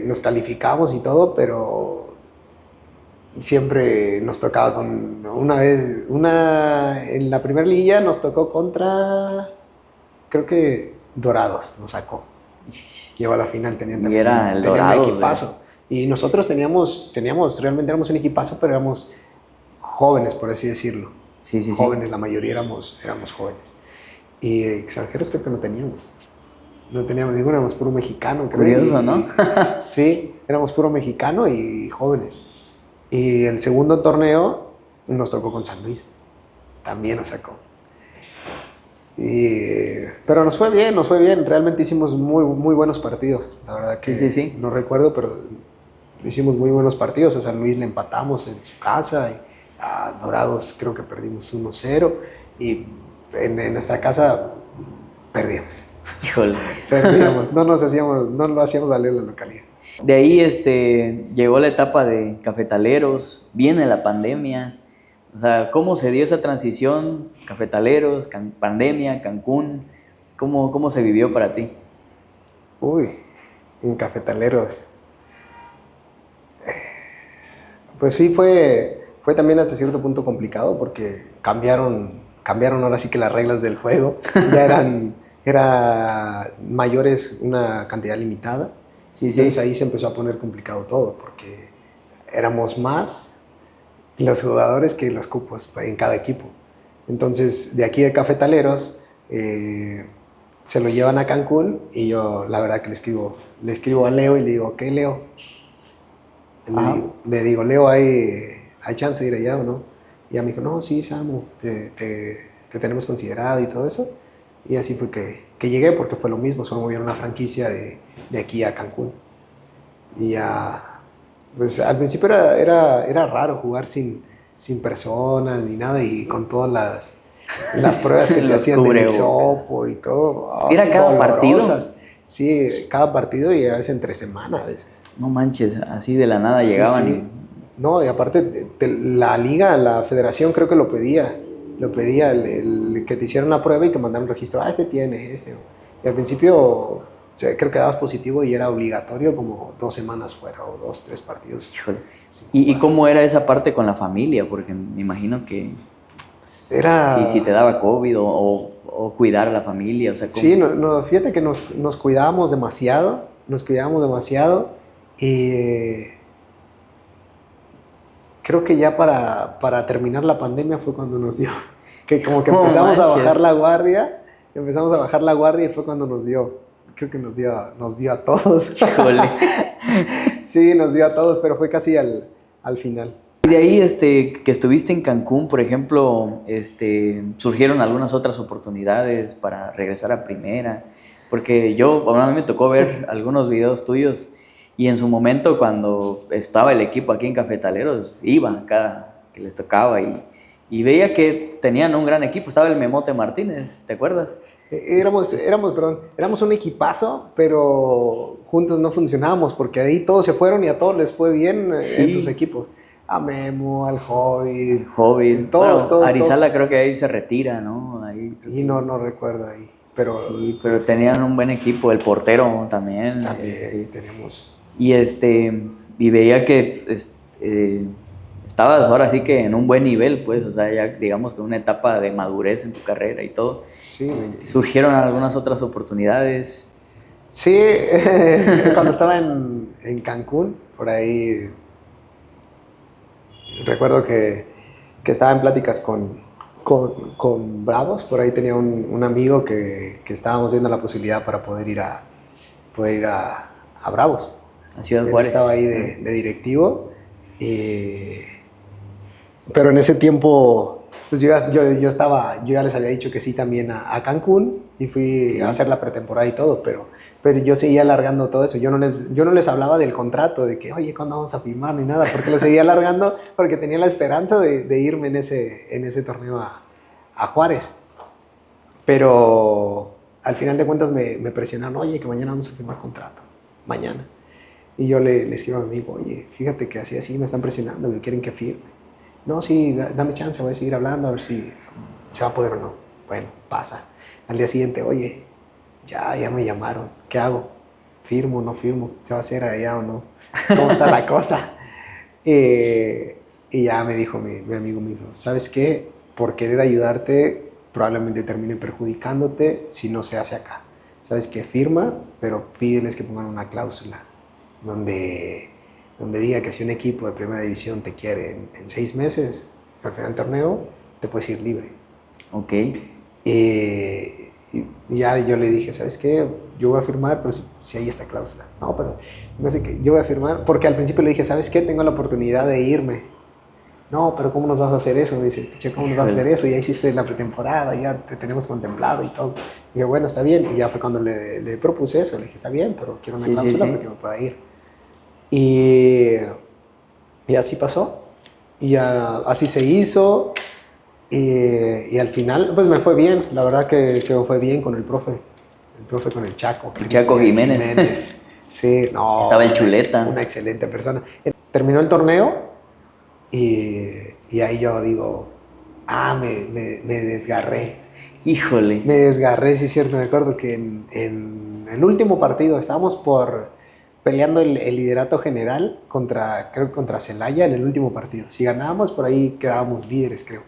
[SPEAKER 2] nos calificamos y todo, pero siempre nos tocaba con en la primera liguilla nos tocó contra, creo que Dorados nos sacó. Llegó a la final, tenían
[SPEAKER 1] el
[SPEAKER 2] un
[SPEAKER 1] Dorados,
[SPEAKER 2] equipazo. Y nosotros realmente éramos un equipazo, pero éramos jóvenes, por así decirlo.
[SPEAKER 1] Sí, sí,
[SPEAKER 2] Jóvenes,
[SPEAKER 1] sí.
[SPEAKER 2] la mayoría éramos jóvenes. Y extranjeros creo que no teníamos. No teníamos ninguno, éramos puro mexicano, creo.
[SPEAKER 1] Curioso, ¿no?
[SPEAKER 2] Sí, éramos puro mexicano y jóvenes. Y el segundo torneo nos tocó con San Luis. También nos sacó. Pero nos fue bien. Realmente hicimos muy, muy buenos partidos. La verdad que
[SPEAKER 1] Sí.
[SPEAKER 2] no recuerdo, pero hicimos muy buenos partidos. A San Luis le empatamos en su casa. Y a Dorados creo que perdimos 1-0. Y en nuestra casa perdimos.
[SPEAKER 1] Híjole.
[SPEAKER 2] Perdíamos. No lo hacíamos valer la localidad.
[SPEAKER 1] De ahí llegó la etapa de cafetaleros, viene la pandemia. O sea, ¿cómo se dio esa transición? Cafetaleros, pandemia, Cancún. ¿Cómo se vivió para ti?
[SPEAKER 2] Uy, en Cafetaleros. Pues sí, fue también hasta cierto punto complicado porque cambiaron ahora sí que las reglas del juego. Ya era mayores una cantidad limitada.
[SPEAKER 1] Sí,
[SPEAKER 2] Entonces
[SPEAKER 1] sí.
[SPEAKER 2] ahí se empezó a poner complicado todo porque éramos más los jugadores que los cupos en cada equipo. Entonces, de aquí de Cafetaleros, se lo llevan a Cancún y yo la verdad que le escribo a Leo y le digo, ¿qué, Leo? Le digo, Leo, ¿hay chance de ir allá o no? Y ella me dijo, no, sí, Samu, te tenemos considerado y todo eso. Y así fue que llegué porque fue lo mismo, solo movieron una franquicia de aquí a Cancún. Y ya, pues al principio era raro jugar sin personas ni nada y con todas las pruebas que te
[SPEAKER 1] Los
[SPEAKER 2] hacían del
[SPEAKER 1] cubrebocas.
[SPEAKER 2] hisopo y todo.
[SPEAKER 1] ¿Era cada partido?
[SPEAKER 2] Sí, cada partido y a veces entre semana a veces.
[SPEAKER 1] No manches, así de la nada
[SPEAKER 2] Sí,
[SPEAKER 1] llegaban.
[SPEAKER 2] sí. No, y aparte la liga, la federación creo que lo pedía. Lo pedía el que te hicieran una prueba y que mandaran un registro. Este tiene, ese. Y al principio, o sea, creo que dabas positivo y era obligatorio como 2 semanas fuera o 2, 3 partidos.
[SPEAKER 1] Híjole. ¿Y cómo era esa parte con la familia? Porque me imagino que pues,
[SPEAKER 2] Era...
[SPEAKER 1] si te daba COVID o cuidar a la familia, o sea, ¿cómo?
[SPEAKER 2] Sí, fíjate que nos cuidábamos demasiado, y creo que ya para terminar la pandemia fue cuando nos dio, que como que empezamos a bajar la guardia y fue cuando nos dio, creo que nos dio a todos.
[SPEAKER 1] Híjole.
[SPEAKER 2] Sí, nos dio a todos, pero fue casi al final.
[SPEAKER 1] Y de ahí que estuviste en Cancún, por ejemplo, surgieron algunas otras oportunidades para regresar a primera, porque a mí me tocó ver algunos videos tuyos y en su momento cuando estaba el equipo aquí en Cafetaleros, iba cada que les tocaba y veía que tenían un gran equipo, estaba el Memote Martínez, ¿te acuerdas?
[SPEAKER 2] Éramos un equipazo, pero juntos no funcionábamos porque de ahí todos se fueron y a todos les fue bien en sus equipos. A Memo, al Hobbit. Todos.
[SPEAKER 1] Arizala creo que ahí se retira, ¿no? Ahí
[SPEAKER 2] y no recuerdo ahí. Pero,
[SPEAKER 1] sí, pero tenían un buen equipo, el portero también.
[SPEAKER 2] Teníamos.
[SPEAKER 1] Y veía que estabas ahora sí que en un buen nivel, pues, o sea, ya digamos que una etapa de madurez en tu carrera y todo.
[SPEAKER 2] Sí.
[SPEAKER 1] Surgieron algunas otras oportunidades.
[SPEAKER 2] Sí, cuando estaba en Cancún, por ahí recuerdo que estaba en pláticas con Bravos, por ahí tenía un amigo que estábamos viendo la posibilidad para poder ir a Bravos.
[SPEAKER 1] A Ciudad
[SPEAKER 2] Él
[SPEAKER 1] Juárez.
[SPEAKER 2] estaba ahí de directivo, pero en ese tiempo pues yo ya les había dicho que sí también a Cancún y fui a hacer la pretemporada y todo, pero yo seguía alargando todo eso. Yo no les hablaba del contrato, de que, oye, ¿cuándo vamos a firmar? Ni nada, porque lo seguía alargando porque tenía la esperanza de irme en ese torneo a Juárez. Pero al final de cuentas me presionaron, oye, que mañana vamos a firmar contrato, mañana. Y yo le escribo a mi amigo, oye, fíjate que así me están presionando, me quieren que firme. No, sí, dame chance, voy a seguir hablando a ver si se va a poder o no. Bueno, pasa. Al día siguiente, oye, ya me llamaron, ¿qué hago? ¿Firmo o no firmo? ¿Se va a hacer allá o no? ¿Cómo está la cosa? Y ya me dijo mi amigo, me dijo, ¿sabes qué? Por querer ayudarte, probablemente termine perjudicándote si no se hace acá. ¿Sabes qué? Firma, pero pídeles que pongan una cláusula donde diga que si un equipo de primera división te quiere en 6 meses, al final del torneo, te puedes ir libre.
[SPEAKER 1] Ok.
[SPEAKER 2] Y ya yo le dije, ¿sabes qué? Yo voy a firmar, pero si hay esta cláusula. No, pero no sé qué, yo voy a firmar, porque al principio le dije, ¿sabes qué? Tengo la oportunidad de irme. No, pero ¿cómo nos vas a hacer eso? Me dice, che, ¿cómo nos vas a hacer eso? Ya hiciste la pretemporada, ya te tenemos contemplado y todo. Y dije, bueno, está bien. Y ya fue cuando le propuse eso. Le dije, está bien, pero quiero una cláusula para que me pueda ir. Y así pasó. Y ya, así se hizo. Y al final, pues me fue bien. La verdad que me fue bien con el profe. El profe con el Chaco.
[SPEAKER 1] El Chaco Jiménez.
[SPEAKER 2] Sí, no.
[SPEAKER 1] Estaba el Chuleta.
[SPEAKER 2] Una excelente persona. Terminó el torneo y ahí yo digo, me desgarré.
[SPEAKER 1] Híjole.
[SPEAKER 2] Me desgarré, sí es cierto. Me acuerdo que en el último partido estábamos peleando el liderato general creo que contra Celaya en el último partido. Si ganábamos, por ahí quedábamos líderes, creo.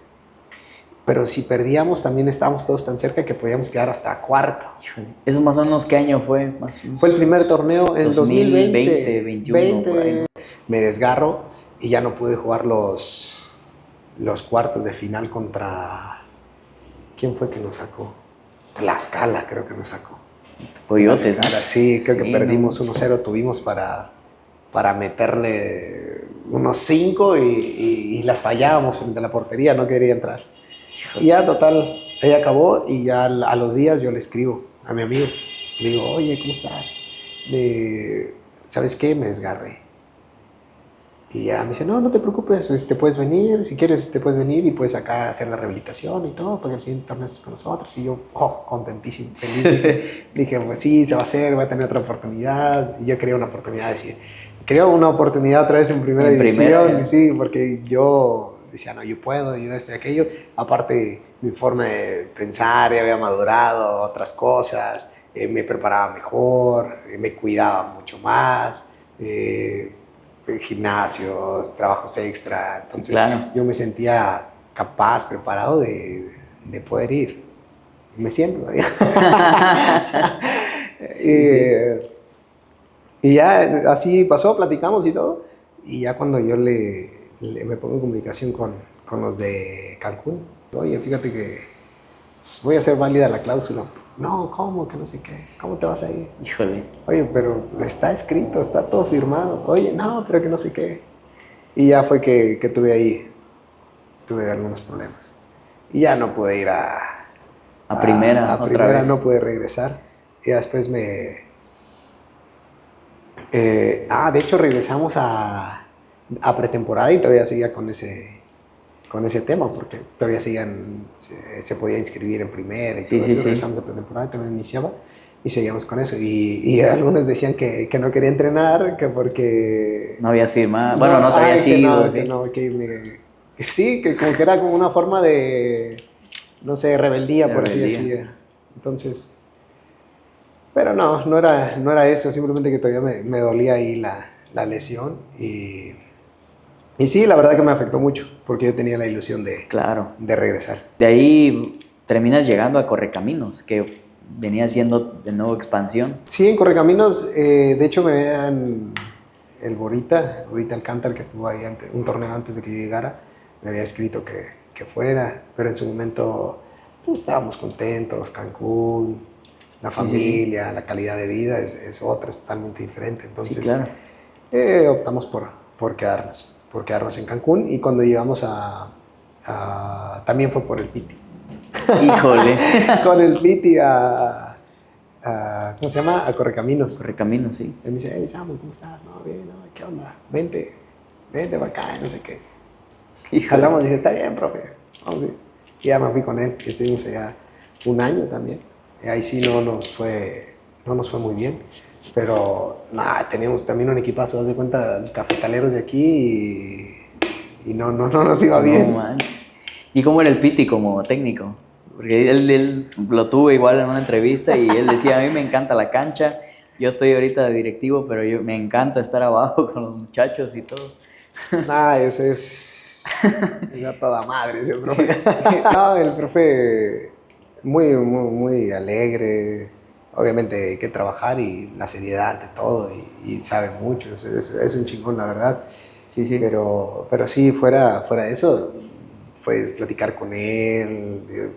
[SPEAKER 2] Pero si perdíamos, también estábamos todos tan cerca que podíamos quedar hasta cuarto.
[SPEAKER 1] Híjole. ¿Eso más o menos qué año fue?
[SPEAKER 2] Fue el primer torneo en
[SPEAKER 1] 2020, 2021, por ahí.
[SPEAKER 2] Me desgarro y ya no pude jugar los cuartos de final contra... ¿Quién fue que nos sacó? Tlaxcala creo que nos sacó.
[SPEAKER 1] Coyotes,
[SPEAKER 2] ¿no? Sí, creo que perdimos 1-0, tuvimos para meterle unos 5 y las fallábamos frente a la portería, no quería entrar. Y ya, total, ahí acabó y ya a los días yo le escribo a mi amigo. Le digo, oye, ¿cómo estás? ¿Sabes qué? Me desgarré. Y ya me dice, no te preocupes, pues te puedes venir, si quieres te puedes venir y puedes acá hacer la rehabilitación y todo, para que el siguiente torneo estés con nosotros. Y yo, contentísimo, feliz. Dije, pues sí, se va a hacer, voy a tener otra oportunidad. Y yo quería una oportunidad, quería una oportunidad otra vez en primera división. Sí, porque yo decía, no, yo puedo, yo esto y aquello. Aparte, mi forma de pensar ya había madurado, otras cosas, me preparaba mejor, me cuidaba mucho más. Gimnasios, trabajos extra, entonces claro, yo me sentía capaz, preparado de poder ir. Me siento todavía. Y ya así pasó, platicamos y todo, y ya cuando yo me pongo en comunicación con los de Cancún, oye, fíjate que voy a hacer válida la cláusula. No, ¿cómo? Que no sé qué. ¿Cómo te vas a ir?
[SPEAKER 1] Híjole.
[SPEAKER 2] Oye, pero está escrito, está todo firmado. Oye, no, pero que no sé qué. Y ya fue que tuve algunos problemas. Y ya no pude ir a
[SPEAKER 1] primera.
[SPEAKER 2] A primera no pude regresar. Y después de hecho regresamos a pretemporada y todavía seguía con ese tema, porque todavía se podía inscribir en primera y todo eso. Regresamos a pretemporada, también iniciaba y seguíamos con eso. Y algunos decían que no quería entrenar, que porque...
[SPEAKER 1] No habías firmado, bueno, no te habías ido.
[SPEAKER 2] Sí, que como que era como una forma de, no sé, rebeldía, por así decir. Entonces... Pero no era eso, simplemente que todavía me dolía ahí la lesión y sí, la verdad que me afectó mucho, porque yo tenía la ilusión de regresar.
[SPEAKER 1] De ahí terminas llegando a Correcaminos, que venía siendo de nuevo expansión.
[SPEAKER 2] Sí, en Correcaminos, de hecho me veían el Borita Alcántara, que estuvo ahí un torneo antes de que yo llegara, me había escrito que fuera, pero en su momento pues, estábamos contentos, Cancún, la familia, la calidad de vida es otra, es totalmente diferente. Entonces optamos por quedarnos en Cancún, y cuando llegamos a también fue por el Piti.
[SPEAKER 1] Híjole.
[SPEAKER 2] Con el Piti ¿cómo se llama? A Correcaminos.
[SPEAKER 1] Correcaminos, sí.
[SPEAKER 2] Él me dice, hey, Samu, ¿cómo estás? No, bien, no, ¿qué onda? Vente para acá, no sé qué.
[SPEAKER 1] Híjole.
[SPEAKER 2] Hablamos y dije, está bien, profe, vamos a ir. Y ya me fui con él, estuvimos allá un año también. Y ahí sí no nos fue muy bien, pero nada, teníamos también un equipazo, haz de cuenta, cafetaleros de aquí y no nos iba bien.
[SPEAKER 1] No manches. ¿Y cómo era el Piti como técnico? Porque él lo tuve igual en una entrevista y él decía, a mí me encanta la cancha, yo estoy ahorita de directivo, pero me encanta estar abajo con los muchachos y todo.
[SPEAKER 2] Nada, ese es a toda madre ese profe. No, el profe muy alegre. Obviamente hay que trabajar y la seriedad ante todo y sabe mucho, es un chingón, la verdad.
[SPEAKER 1] Sí, sí.
[SPEAKER 2] Pero sí, fuera de eso, puedes platicar con él.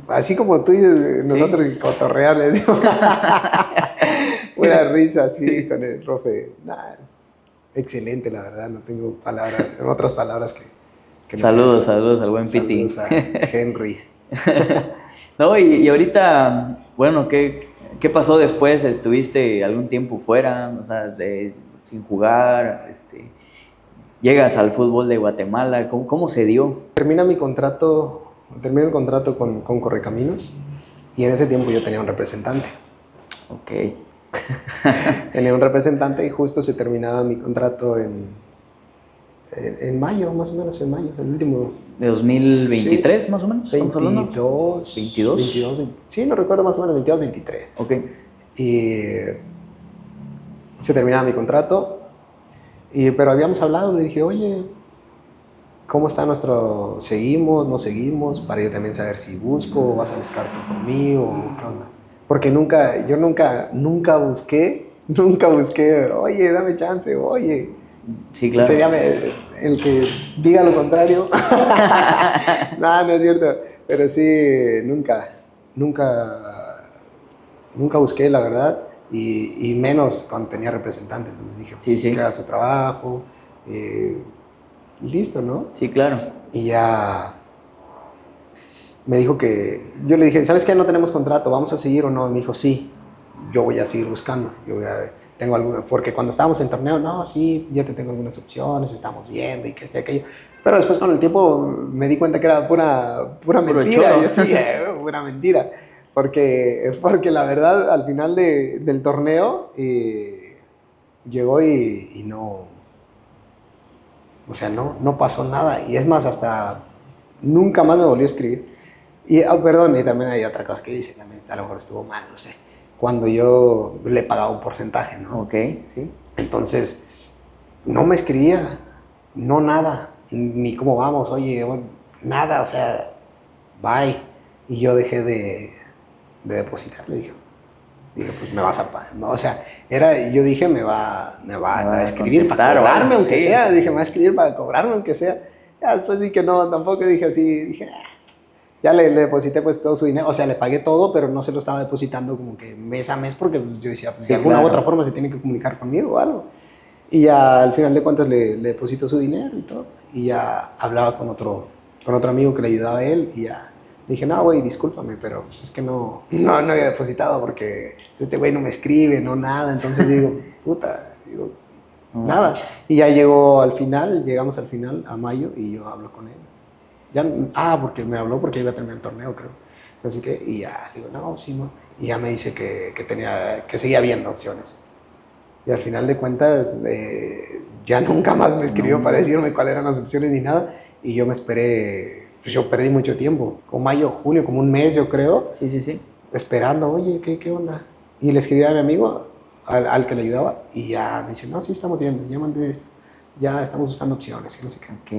[SPEAKER 2] Así como tú dices, nosotros cotorrear, le digo. Una risa así con el profe. Nah, es excelente, la verdad. No tengo otras palabras que no sea eso.
[SPEAKER 1] Saludos al buen Piti.
[SPEAKER 2] Saludos a Henry.
[SPEAKER 1] No, y ahorita, bueno, ¿qué pasó después? ¿Estuviste algún tiempo fuera? O sea, sin jugar, llegas al fútbol de Guatemala, ¿cómo se dio?
[SPEAKER 2] Termino el contrato con Correcaminos y en ese tiempo yo tenía un representante.
[SPEAKER 1] Ok.
[SPEAKER 2] Tenía un representante y justo se terminaba mi contrato en mayo, más o menos, el último.
[SPEAKER 1] ¿De 2023
[SPEAKER 2] Sí,
[SPEAKER 1] más o menos? ¿Estamos hablando?
[SPEAKER 2] 22. Sí, no recuerdo, más o menos 22, 23.
[SPEAKER 1] Ok.
[SPEAKER 2] Y se terminaba mi contrato, pero habíamos hablado, le dije, oye, ¿cómo está seguimos, no seguimos? Para yo también saber si busco, vas a buscar tú conmigo, qué onda. Porque yo nunca busqué, oye, dame chance, oye.
[SPEAKER 1] Sí, claro.
[SPEAKER 2] Sería el que diga lo contrario. No es cierto. Pero sí, nunca busqué, la verdad. Y menos cuando tenía representante. Entonces dije, pues
[SPEAKER 1] Sí.
[SPEAKER 2] queda su trabajo. Listo, ¿no?
[SPEAKER 1] Sí, claro.
[SPEAKER 2] Y ya me dijo yo le dije, ¿sabes qué? No tenemos contrato, ¿vamos a seguir o no? Y me dijo, sí, yo voy a seguir buscando. Tengo alguna, porque cuando estábamos en torneo, no, sí, ya te tengo algunas opciones, estamos viendo y que sea aquello. Pero después con el tiempo me di cuenta que era pura mentira. Y yo sí, pura mentira. Porque la verdad, al final del torneo, llegó y no, o sea, no pasó nada. Y es más, hasta nunca más me volvió a escribir. Y, perdón, y también hay otra cosa que dice, también a lo mejor estuvo mal, no sé. Cuando yo le pagaba un porcentaje, ¿no?
[SPEAKER 1] Ok, sí.
[SPEAKER 2] Entonces, no me escribía, no nada, ni cómo vamos, oye, bueno, nada, o sea, bye. Y yo dejé de depositar, le dije, pues me vas a pagar, no, o sea, yo dije, me va a escribir para cobrarme, aunque sea, dije, me va a escribir para cobrarme, aunque sea. Ya después dije que no, tampoco dije así, dije, ya le deposité pues todo su dinero, o sea, le pagué todo, pero no se lo estaba depositando como que mes a mes, porque yo decía, pues, de alguna u otra forma se tiene que comunicar conmigo o algo. Y ya al final de cuentas le depositó su dinero y todo, y ya hablaba con otro amigo que le ayudaba a él, y ya dije, no, güey, discúlpame, pero pues, es que no había depositado porque este güey no me escribe, no nada, entonces digo, nada. Y ya llegamos al final, a mayo, y yo hablo con él. Porque me habló porque iba a terminar el torneo, creo. Así que, y ya, digo, no, sí, no. Y ya me dice que seguía viendo opciones. Y al final de cuentas, ya nunca más me escribió para decirme cuáles eran las opciones ni nada. Y yo me esperé, pues yo perdí mucho tiempo, como mayo, junio, como un mes, yo creo.
[SPEAKER 1] Sí.
[SPEAKER 2] Esperando, oye, ¿qué onda? Y le escribí a mi amigo, al que le ayudaba, y ya me dice, no, sí, estamos viendo, ya mandé esto, ya estamos buscando opciones, y no sé qué.
[SPEAKER 1] Ok.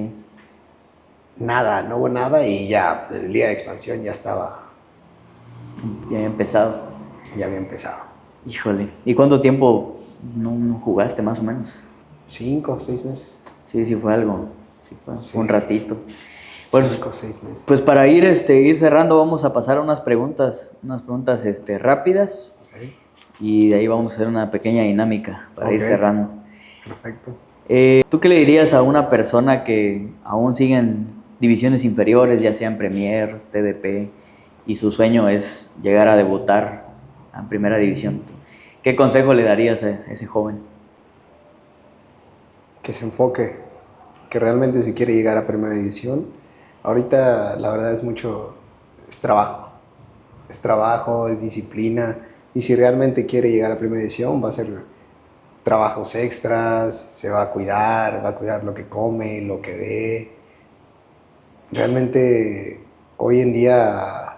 [SPEAKER 2] Nada, no hubo nada y ya, pues, el día de expansión ya estaba.
[SPEAKER 1] Ya había empezado.
[SPEAKER 2] Ya había empezado.
[SPEAKER 1] Híjole. ¿Y cuánto tiempo no jugaste más o menos?
[SPEAKER 2] 5 o 6 meses.
[SPEAKER 1] Sí, fue algo. Sí, fue un ratito.
[SPEAKER 2] 5 o 6 meses.
[SPEAKER 1] Pues para ir cerrando vamos a pasar a unas preguntas rápidas.
[SPEAKER 2] Okay.
[SPEAKER 1] Y de ahí vamos a hacer una pequeña dinámica para ir cerrando.
[SPEAKER 2] Perfecto.
[SPEAKER 1] ¿Tú qué le dirías a una persona que aún sigue en divisiones inferiores, ya sean Premier, TDP, y su sueño es llegar a debutar en primera división. ¿Qué consejo le darías a ese joven?
[SPEAKER 2] Que se enfoque, que realmente si quiere llegar a primera división. Ahorita la verdad es trabajo, es disciplina, y si realmente quiere llegar a primera división va a hacer trabajos extras, se va a cuidar lo que come, lo que ve. Realmente hoy en día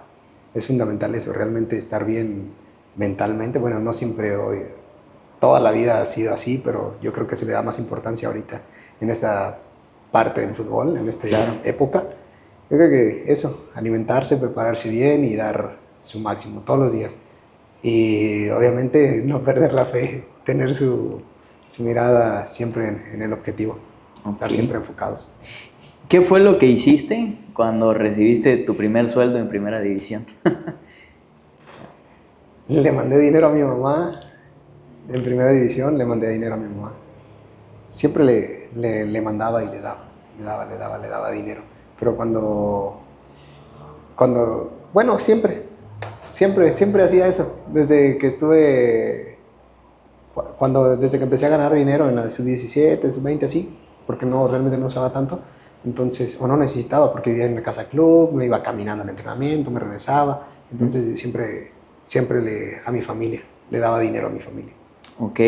[SPEAKER 2] es fundamental eso, realmente estar bien mentalmente. Bueno, no siempre hoy, toda la vida ha sido así, pero yo creo que se le da más importancia ahorita en esta parte del fútbol, en esta época. Yo creo que eso, alimentarse, prepararse bien y dar su máximo todos los días. Y obviamente no perder la fe, tener su mirada siempre en el objetivo, estar siempre enfocados.
[SPEAKER 1] ¿Qué fue lo que hiciste cuando recibiste tu primer sueldo en primera división?
[SPEAKER 2] Le mandé dinero a mi mamá, en primera división le mandé dinero a mi mamá. Siempre le mandaba y le daba dinero. Pero bueno, siempre hacía eso. Desde que desde que empecé a ganar dinero en la de sub-17, sub-20, así, porque realmente no usaba tanto. Entonces, o no necesitaba porque vivía en la casa club, me iba caminando al entrenamiento, me regresaba. Entonces, siempre a mi familia, le daba dinero a mi familia.
[SPEAKER 1] Ok.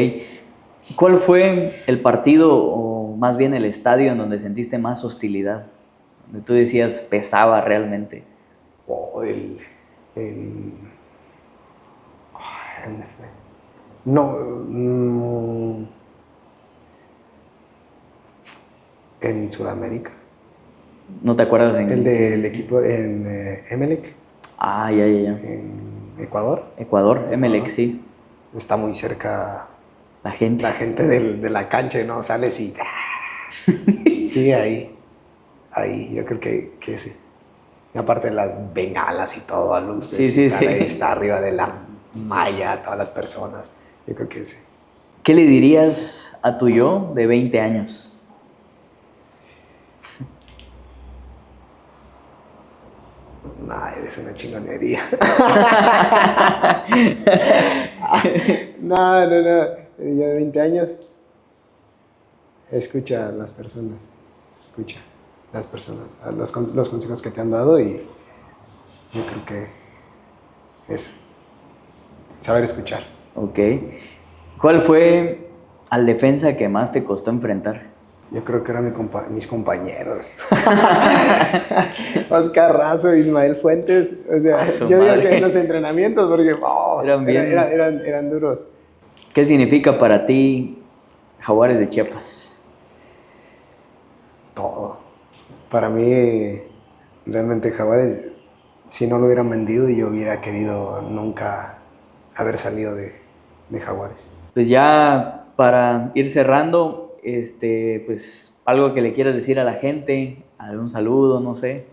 [SPEAKER 1] ¿Cuál fue el partido o más bien el estadio en donde sentiste más hostilidad? Donde tú decías pesaba realmente.
[SPEAKER 2] ¿Dónde fue? No, en Sudamérica.
[SPEAKER 1] ¿No te acuerdas?
[SPEAKER 2] El del equipo en Emelec.
[SPEAKER 1] Ah, ya.
[SPEAKER 2] En Ecuador.
[SPEAKER 1] Emelec, sí.
[SPEAKER 2] Está muy cerca
[SPEAKER 1] la gente
[SPEAKER 2] de la cancha, ¿no? Sales y... Sí, ahí, yo creo que sí. Y aparte de las bengalas y todo, a luces,
[SPEAKER 1] sí.
[SPEAKER 2] Ahí está arriba de la malla, todas las personas. Yo creo que sí.
[SPEAKER 1] ¿Qué le dirías a tu yo de 20 años?
[SPEAKER 2] Ay, eres una chingonería. No. Yo de 20 años. Escucha a las personas. Los consejos que te han dado, y yo creo que eso. Saber escuchar.
[SPEAKER 1] Ok. ¿Cuál fue al defensa que más te costó enfrentar?
[SPEAKER 2] Yo creo que eran mis compañeros. Oscar Razo, Ismael Fuentes. O sea, yo digo que en los entrenamientos, porque eran duros.
[SPEAKER 1] ¿Qué significa para ti Jaguares de Chiapas?
[SPEAKER 2] Todo. Para mí, realmente Jaguares, si no lo hubieran vendido, yo hubiera querido nunca haber salido de Jaguares.
[SPEAKER 1] Pues ya para ir cerrando, pues algo que le quieras decir a la gente, algún saludo, no sé.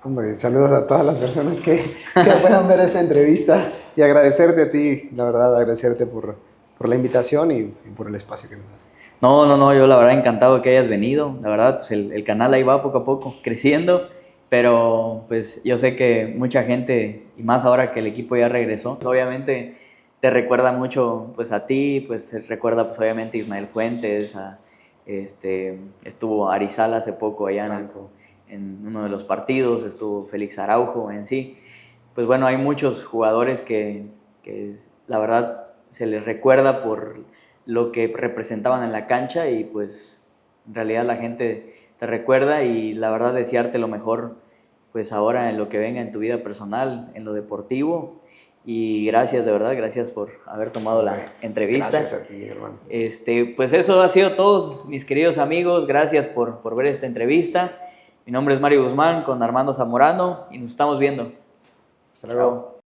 [SPEAKER 2] Hombre, saludos a todas las personas que puedan ver esta entrevista, y agradecerte a ti, la verdad, agradecerte por la invitación y por el espacio que nos das.
[SPEAKER 1] No, yo la verdad encantado que hayas venido. La verdad, pues el canal ahí va poco a poco creciendo, pero pues yo sé que mucha gente, y más ahora que el equipo ya regresó, obviamente te recuerda mucho pues a ti, pues se recuerda pues obviamente a Ismael Fuentes, estuvo Arizala hace poco allá en uno de los partidos, estuvo Félix Araujo en sí. Pues bueno, hay muchos jugadores que la verdad se les recuerda por lo que representaban en la cancha, y pues en realidad la gente te recuerda, y la verdad desearte lo mejor pues ahora en lo que venga en tu vida personal, en lo deportivo. Y gracias, de verdad, gracias por haber tomado la entrevista.
[SPEAKER 2] Gracias a ti, hermano.
[SPEAKER 1] Pues eso ha sido todo, mis queridos amigos. Gracias por ver esta entrevista. Mi nombre es Mario Guzmán con Armando Zamorano y nos estamos viendo.
[SPEAKER 2] Hasta luego.